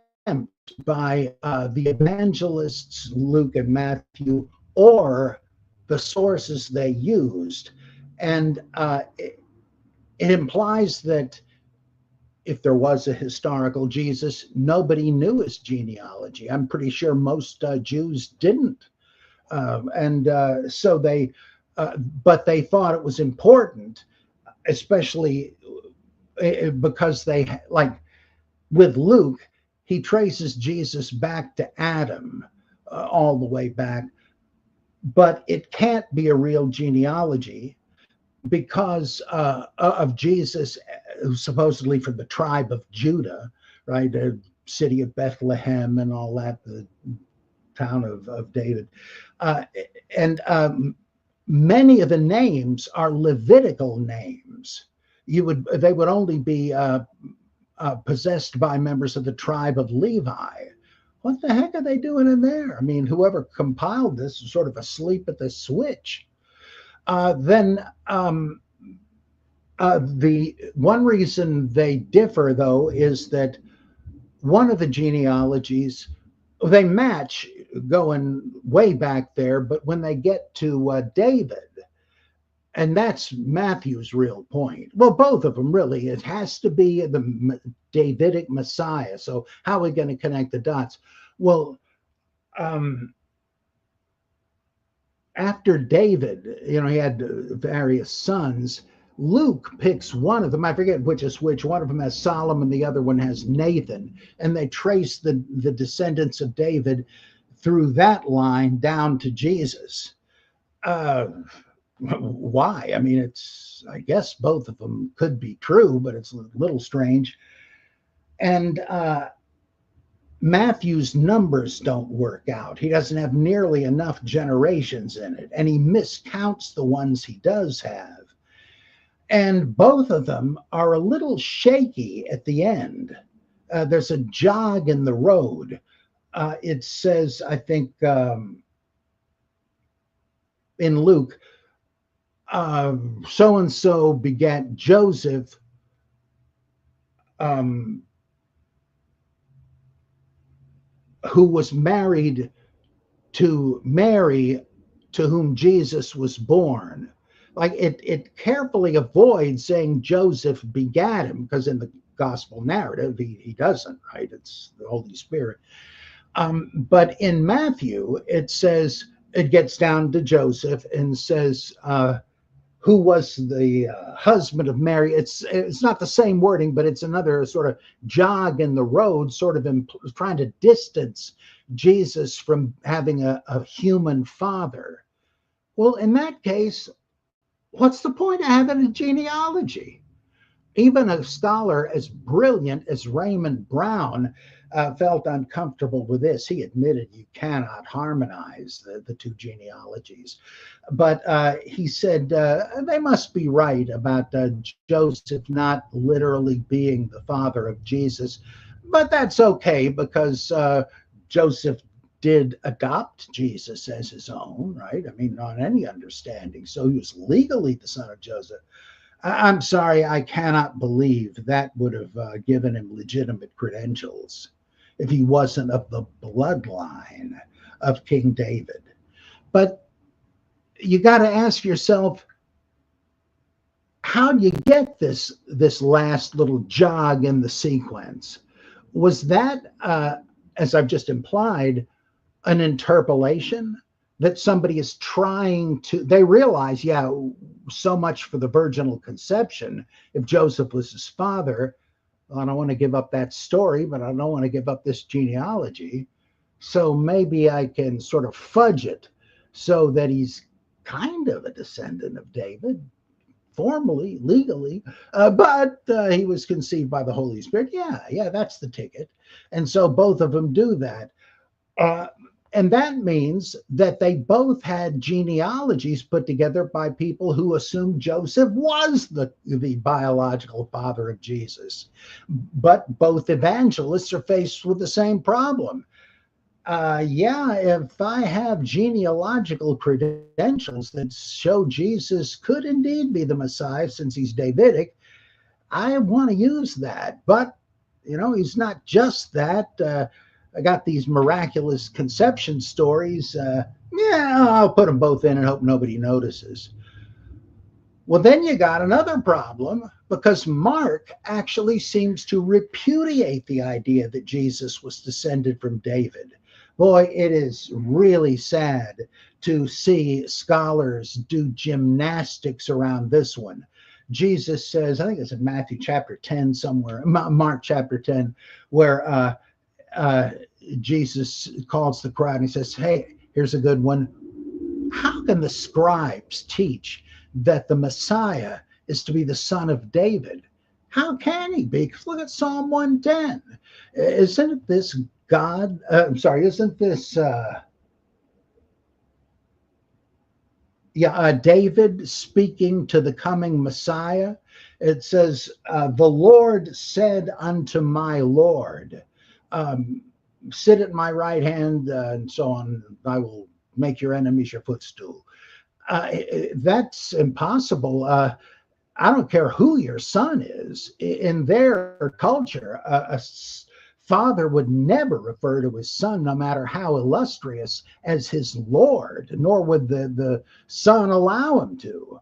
by the evangelists Luke and Matthew, or the sources they used. And it implies that if there was a historical Jesus, nobody knew his genealogy. I'm pretty sure most Jews didn't. So they, but they thought it was important, especially because they, like with Luke, he traces Jesus back to Adam, all the way back. But it can't be a real genealogy because of Jesus, who's supposedly from the tribe of Judah, right? The city of Bethlehem and all that, the town of David. Many of the names are Levitical names. They would only be possessed by members of the tribe of Levi. What the heck are they doing in there? I mean, whoever compiled this is sort of asleep at the switch. The one reason they differ, though, is that one of the genealogies, they match going way back there, but when they get to David, and that's Matthew's real point. Well, both of them really. It has to be the Davidic Messiah. So how are we going to connect the dots? Well, after David, he had various sons. Luke picks one of them. I forget which is which. One of them has Solomon, the other one has Nathan. And they trace the descendants of David through that line down to Jesus. Why? I mean, I guess both of them could be true, but it's a little strange. And Matthew's numbers don't work out. He doesn't have nearly enough generations in it, and he miscounts the ones he does have. And both of them are a little shaky at the end. There's a jog in the road. It says, I think, in Luke, so and so begat Joseph, who was married to Mary, to whom Jesus was born. Like it carefully avoids saying Joseph begat him, because in the gospel narrative he doesn't, right? It's the Holy Spirit. But in Matthew, it says, it gets down to Joseph and says, who was the husband of Mary. It's not the same wording, but it's another sort of jog in the road, sort of trying to distance Jesus from having a human father. Well, in that case, what's the point of having a genealogy? Even a scholar as brilliant as Raymond Brown felt uncomfortable with this. He admitted you cannot harmonize the two genealogies. But he said they must be right about Joseph not literally being the father of Jesus. But that's okay, because Joseph did adopt Jesus as his own, right? I mean, on any understanding. So he was legally the son of Joseph. I'm sorry, I cannot believe that would have given him legitimate credentials if he wasn't of the bloodline of King David. But you got to ask yourself, how do you get this last little jog in the sequence? Was that, as I've just implied, an interpolation that somebody is trying to, they realize, yeah, so much for the virginal conception. If Joseph was his father, well, I don't want to give up that story, but I don't want to give up this genealogy. So maybe I can sort of fudge it so that he's kind of a descendant of David, formally, legally, but he was conceived by the Holy Spirit. Yeah, that's the ticket. And so both of them do that. And that means that they both had genealogies put together by people who assumed Joseph was the biological father of Jesus. But both evangelists are faced with the same problem. If I have genealogical credentials that show Jesus could indeed be the Messiah, since he's Davidic, I want to use that. But, he's not just that. I got these miraculous conception stories. I'll put them both in and hope nobody notices. Well, then you got another problem, because Mark actually seems to repudiate the idea that Jesus was descended from David. Boy, it is really sad to see scholars do gymnastics around this one. Jesus says, I think it's in Matthew chapter 10 somewhere, Mark chapter 10, where Jesus calls the crowd and he says, hey, here's a good one. How can the scribes teach that the Messiah is to be the son of David? How can he be? Because look at Psalm 110. Isn't this God? Isn't this David speaking to the coming Messiah? It says, the Lord said unto my Lord, sit at my right hand, and so on. I will make your enemies your footstool. That's impossible. I don't care who your son is. In their culture, a father would never refer to his son, no matter how illustrious, as his Lord, nor would the son allow him to.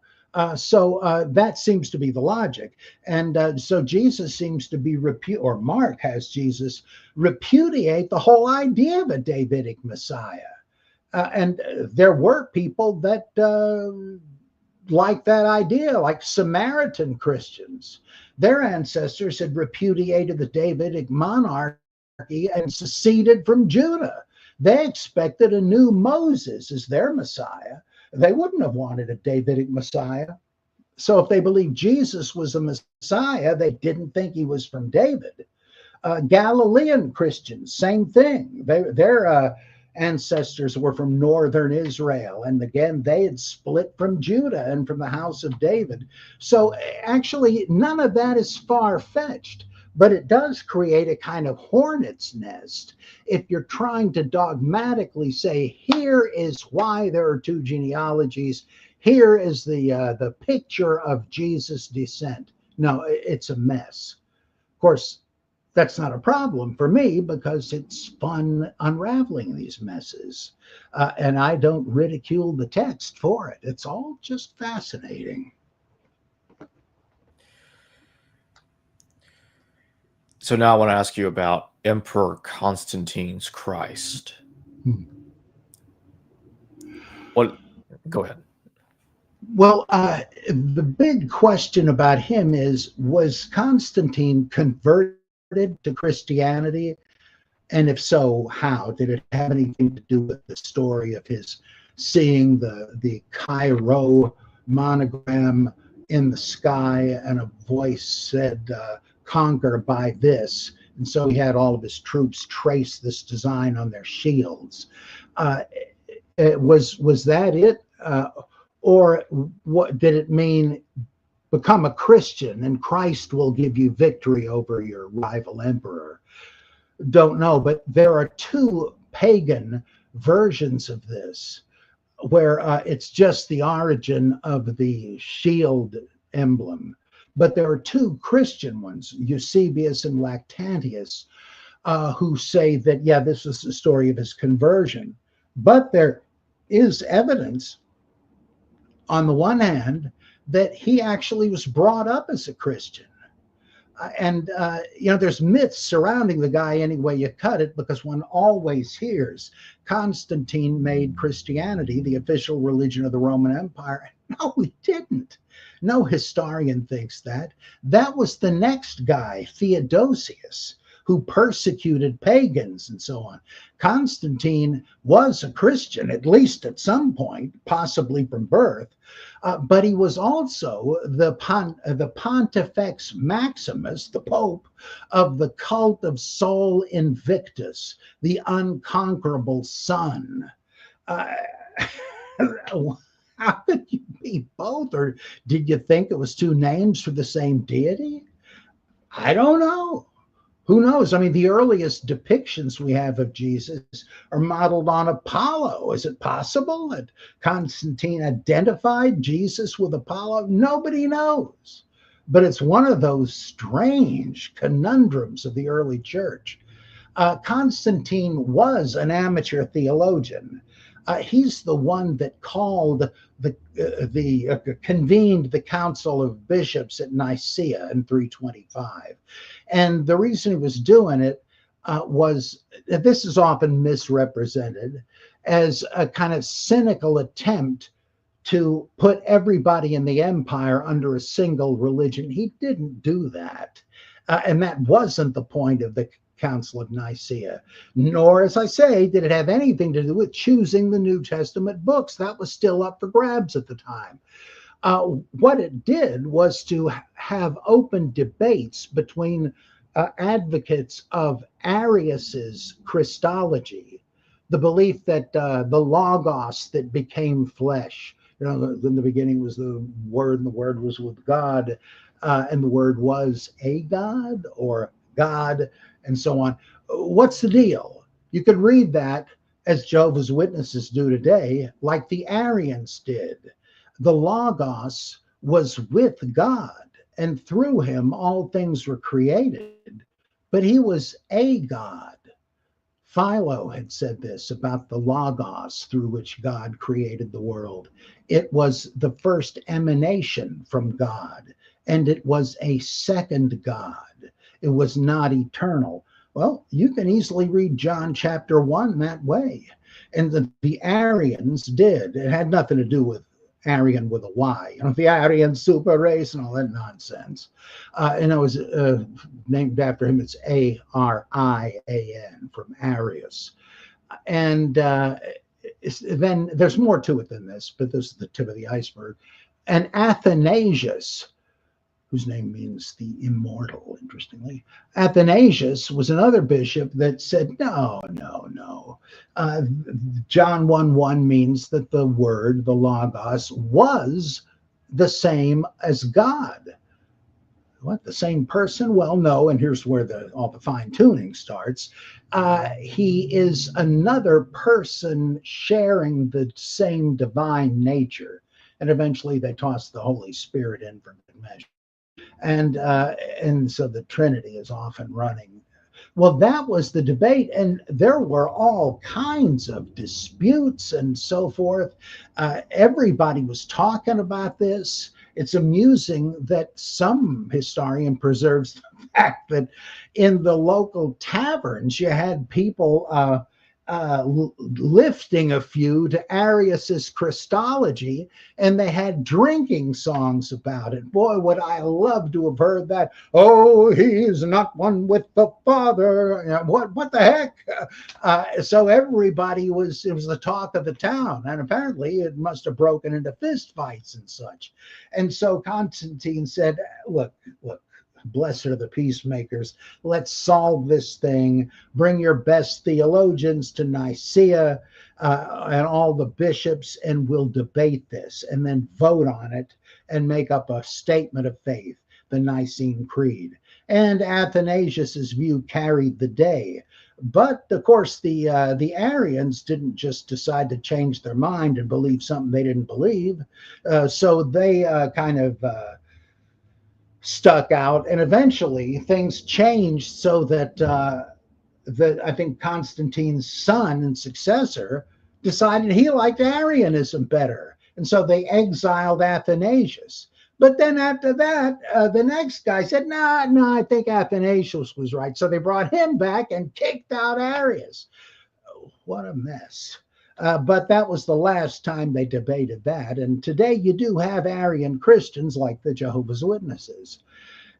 So that seems to be the logic. And so Jesus seems to be, or Mark has Jesus repudiate the whole idea of a Davidic Messiah. And there were people that like that idea, like Samaritan Christians. Their ancestors had repudiated the Davidic monarchy and seceded from Judah. They expected a new Moses as their Messiah. They wouldn't have wanted a Davidic Messiah. So if they believed Jesus was a Messiah, they didn't think he was from David. Galilean Christians, same thing. Their ancestors were from northern Israel. And again, they had split from Judah and from the house of David. So actually, none of that is far-fetched. But it does create a kind of hornet's nest if you're trying to dogmatically say, here is why there are two genealogies. Here is the picture of Jesus' descent. No, it's a mess. Of course, that's not a problem for me because it's fun unraveling these messes. And I don't ridicule the text for it. It's all just fascinating. So now I want to ask you about Emperor Constantine's Christ. What? Go ahead. Well, the big question about him is, was Constantine converted to Christianity? And if so, how? Did it have anything to do with the story of his seeing the Cairo monogram in the sky and a voice said, conquer by this? And so he had all of his troops trace this design on their shields. Was that it? Or what did it mean? Become a Christian and Christ will give you victory over your rival emperor. Don't know, but there are two pagan versions of this where it's just the origin of the shield emblem. But there are two Christian ones, Eusebius and Lactantius, who say that, yeah, this is the story of his conversion. But there is evidence, on the one hand, that he actually was brought up as a Christian. There's myths surrounding the guy any way you cut it, because one always hears Constantine made Christianity the official religion of the Roman Empire. No, he didn't. No historian thinks that. That was the next guy, Theodosius, who persecuted pagans and so on. Constantine was a Christian, at least at some point, possibly from birth, but he was also the Pontifex Maximus, the Pope, of the cult of Sol Invictus, the unconquerable sun. How could you be both? Or did you think it was two names for the same deity? I don't know. Who knows? I mean, the earliest depictions we have of Jesus are modeled on Apollo. Is it possible that Constantine identified Jesus with Apollo? Nobody knows. But it's one of those strange conundrums of the early church. Constantine was an amateur theologian. He's the one that called convened the Council of Bishops at Nicaea in 325. And the reason he was doing it was, this is often misrepresented as a kind of cynical attempt to put everybody in the empire under a single religion. He didn't do that. And that wasn't the point of the Council of Nicaea, nor, as I say, did it have anything to do with choosing the New Testament books. That was still up for grabs at the time. What it did was to have open debates between advocates of Arius's Christology, the belief that the Logos that became flesh, in the beginning was the Word, and the Word was with God, and the Word was a God or God, and so on. What's the deal? You could read that, as Jehovah's Witnesses do today, like the Arians did. The Logos was with God, and through him all things were created, but he was a God. Philo had said this about the Logos through which God created the world. It was the first emanation from God, and it was a second God. It was not eternal. Well, you can easily read John chapter 1 that way. And the Arians did. It had nothing to do with Aryan with a Y, the Aryan super race and all that nonsense. And it was named after him. It's Arian from Arius. And then there's more to it than this, but this is the tip of the iceberg. And Athanasius whose name means the immortal, interestingly. Athanasius was another bishop that said, no, no, no. John 1:1 means that the word, the Logos, was the same as God. What, the same person? Well, no, and here's where all the fine tuning starts. He is another person sharing the same divine nature. And eventually they toss the Holy Spirit in for good measure. And so the Trinity is off and running. Well, that was the debate, and there were all kinds of disputes and so forth. Everybody was talking about this. It's amusing that some historian preserves the fact that in the local taverns, you had people lifting a few to Arius's Christology, and they had drinking songs about it. Boy, would I love to have heard that. Oh, he is not one with the Father. What the heck? So everybody it was the talk of the town, and apparently it must have broken into fist fights and such. And so Constantine said, look, blessed are the peacemakers. Let's solve this thing. Bring your best theologians to Nicaea and all the bishops, and we'll debate this and then vote on it and make up a statement of faith, the Nicene Creed. And Athanasius's view carried the day. But of course, the Arians didn't just decide to change their mind and believe something they didn't believe. So they kind of stuck out, and eventually things changed so that I think Constantine's son and successor decided he liked Arianism better, and so they exiled Athanasius. But then after that, the next guy said, no, I think Athanasius was right. So they brought him back and kicked out Arius. What a mess. But that was the last time they debated that. And today you do have Arian Christians like the Jehovah's Witnesses.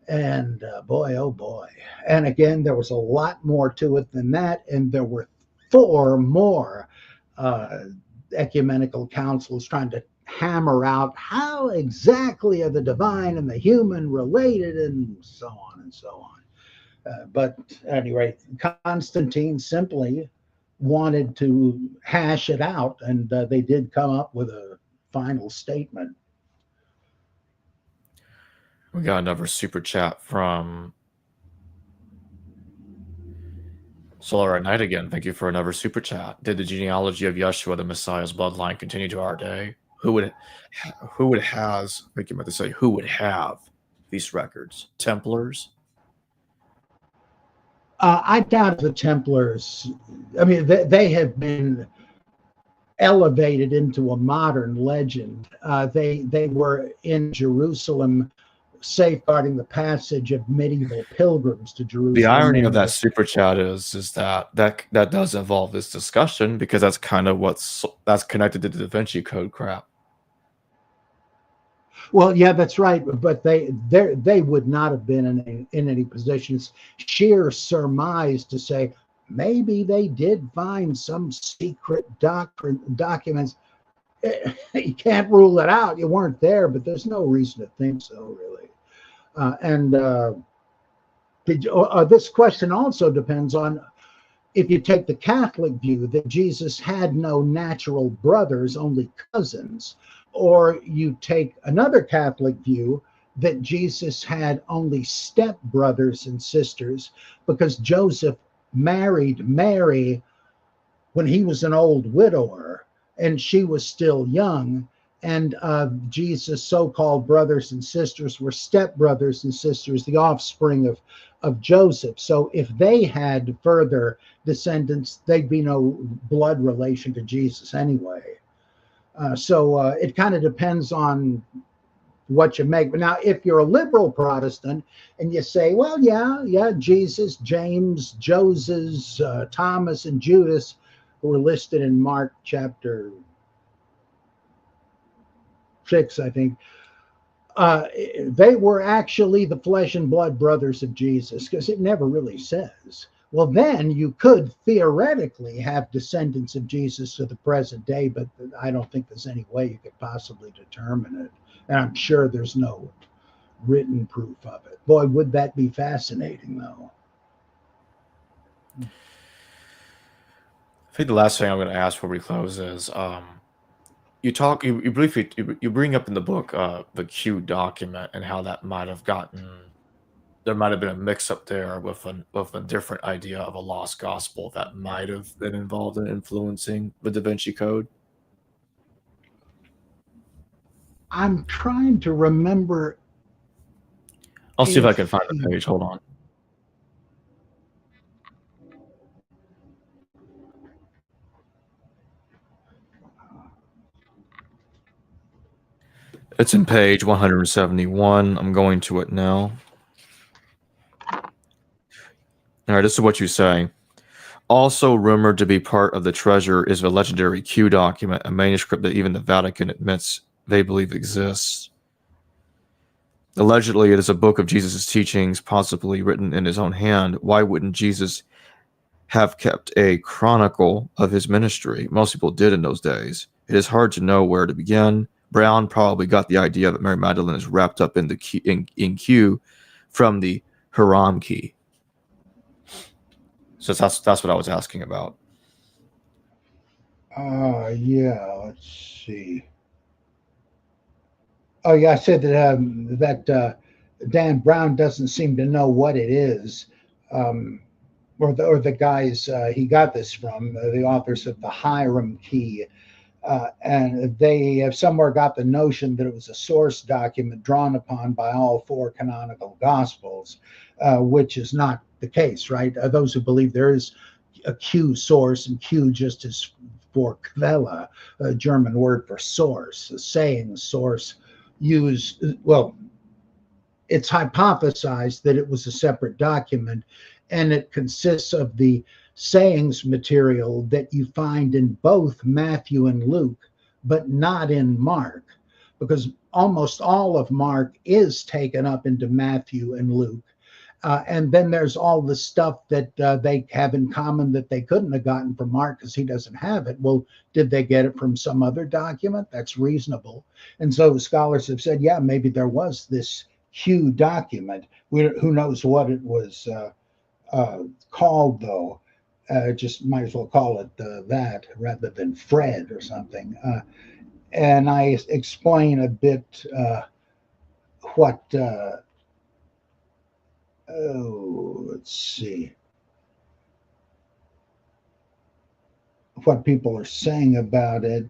And boy, oh boy. And again, there was a lot more to it than that. And there were 4 more ecumenical councils trying to hammer out how exactly are the divine and the human related, and so on and so on. But anyway, Constantine simply wanted to hash it out, and they did come up with a final statement. We got another super chat from Solar at Night again. Thank you for another super chat. Did the genealogy of Yeshua the Messiah's bloodline continue to our day? Who would have these records? Templars? I doubt the Templars. I mean, they have been elevated into a modern legend. They were in Jerusalem, safeguarding the passage of medieval pilgrims to Jerusalem. The irony of that super chat is that does involve this discussion, because that's kind of that's connected to the Da Vinci Code crap. Well, yeah, that's right. But they would not have been in any positions. Sheer surmise to say maybe they did find some secret documents. You can't rule it out. You weren't there, but there's no reason to think so, really. This question also depends on if you take the Catholic view that Jesus had no natural brothers, only cousins, or you take another Catholic view that Jesus had only stepbrothers and sisters, because Joseph married Mary when he was an old widower and she was still young, and Jesus' so-called brothers and sisters were stepbrothers and sisters, the offspring of Joseph. So if they had further descendants, they'd be no blood relation to Jesus anyway. So it kind of depends on what you make. But now, if you're a liberal Protestant and you say, well, yeah, Jesus, James, Joseph, Thomas, and Judas, who were listed in Mark chapter 6, I think, they were actually the flesh and blood brothers of Jesus, because it never really says. Well, then you could theoretically have descendants of Jesus to the present day, but I don't think there's any way you could possibly determine it. And I'm sure there's no written proof of it. Boy, would that be fascinating, though. I think the last thing I'm going to ask before we close is you briefly you bring up in the book the Q document and how that might have there might have been a mix up there with a different idea of a lost gospel that might have been involved in influencing the Da Vinci Code. I'm trying to remember. I'll see if I can find the page. Hold on. It's in page 171. I'm going to it now. All right, this is what you say. Also rumored to be part of the treasure is the legendary Q document, a manuscript that even the Vatican admits they believe exists. Allegedly, it is a book of Jesus' teachings, possibly written in his own hand. Why wouldn't Jesus have kept a chronicle of his ministry? Most people did in those days. It is hard to know where to begin. Brown probably got the idea that Mary Magdalene is wrapped up in the Q from the Hiram key. So that's what I was asking about. Yeah, let's see. Oh, yeah, I said that Dan Brown doesn't seem to know what it is, or the guys he got this from, the authors of the Hiram Key, and they have somewhere got the notion that it was a source document drawn upon by all four canonical Gospels, which is not the case, right? Those who believe there is a Q source, and Q just is for Quelle, a German word for source, a saying source used. Well, it's hypothesized that it was a separate document, and it consists of the sayings material that you find in both Matthew and Luke, but not in Mark, because almost all of Mark is taken up into Matthew and Luke. And then there's all the stuff that they have in common that they couldn't have gotten from Mark because he doesn't have it. Well, did they get it from some other document? That's reasonable. And so scholars have said, yeah, maybe there was this Q document. Who knows what it was called, though. Just might as well call it that rather than Fred or something. And I explain a bit what... let's see what people are saying about it.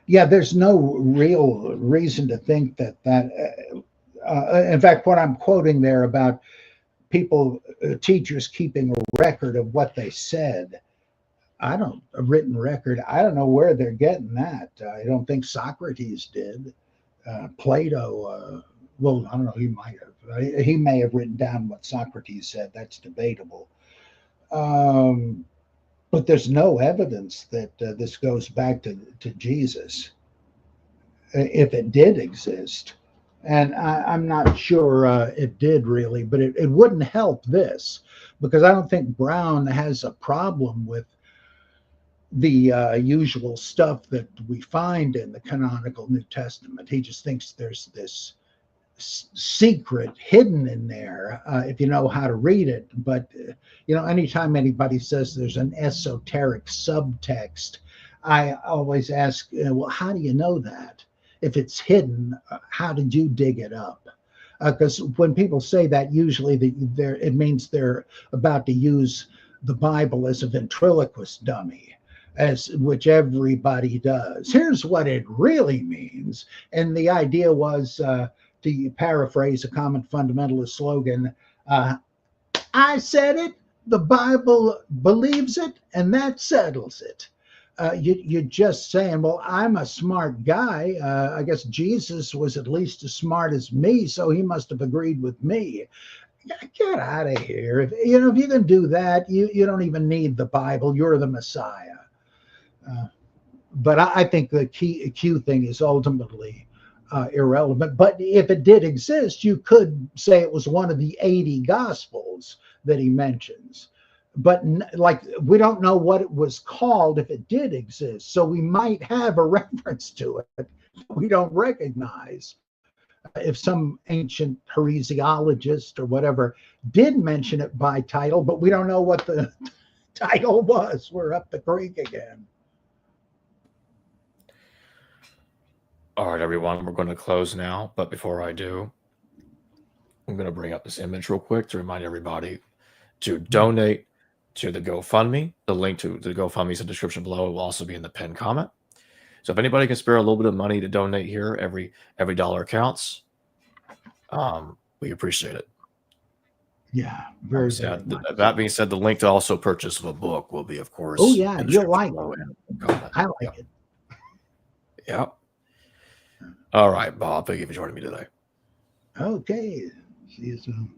There's no real reason to think that in fact, what I'm quoting there about people, teachers keeping a record of what they said, a written record. I don't know where they're getting that. I don't think Socrates did. Plato, well, I don't know. He may have written down what Socrates said. That's debatable. But there's no evidence that this goes back to Jesus, if it did exist. And I'm not sure it did really, but it wouldn't help this, because I don't think Brown has a problem with the usual stuff that we find in the canonical New Testament. He just thinks there's this secret hidden in there if you know how to read it. But anytime anybody says there's an esoteric subtext, I always ask, well, how do you know that? If it's hidden, how did you dig it up? Because when people say that, usually it means they're about to use the Bible as a ventriloquist dummy, which everybody does. Here's what it really means. And the idea was, to paraphrase a common fundamentalist slogan, I said it, the Bible believes it, and that settles it. You're just saying, well, I'm a smart guy. I guess Jesus was at least as smart as me, so he must have agreed with me. Get out of here. If you can do that, you don't even need the Bible. You're the Messiah. But I think the Q thing is ultimately irrelevant. But if it did exist, you could say it was one of the 80 Gospels that he mentions. but like we don't know what it was called if it did exist. So we might have a reference to it we don't recognize. If some ancient heresiologist or whatever did mention it by title, but we don't know what the title was. We're up the creek again. All right, everyone, we're going to close now. But before I do, I'm going to bring up this image real quick to remind everybody to donate to the GoFundMe. The link to the GoFundMe is in the description below. It will also be in the pinned comment. So if anybody can spare a little bit of money to donate here, every dollar counts. We appreciate it. Yeah, very sad. That being said, the link to also purchase of a book will be, of course. Oh yeah, you'll like it. I like it. Yeah. All right, Bob. Thank you for joining me today. Okay. See you soon.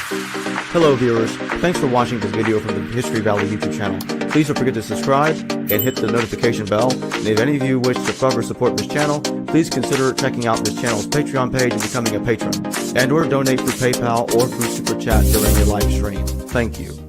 Hello viewers, thanks for watching this video from the History Valley YouTube channel. Please don't forget to subscribe and hit the notification bell. And if any of you wish to further support this channel, please consider checking out this channel's Patreon page and becoming a patron, and or donate through PayPal or through Super Chat during your live stream. Thank you.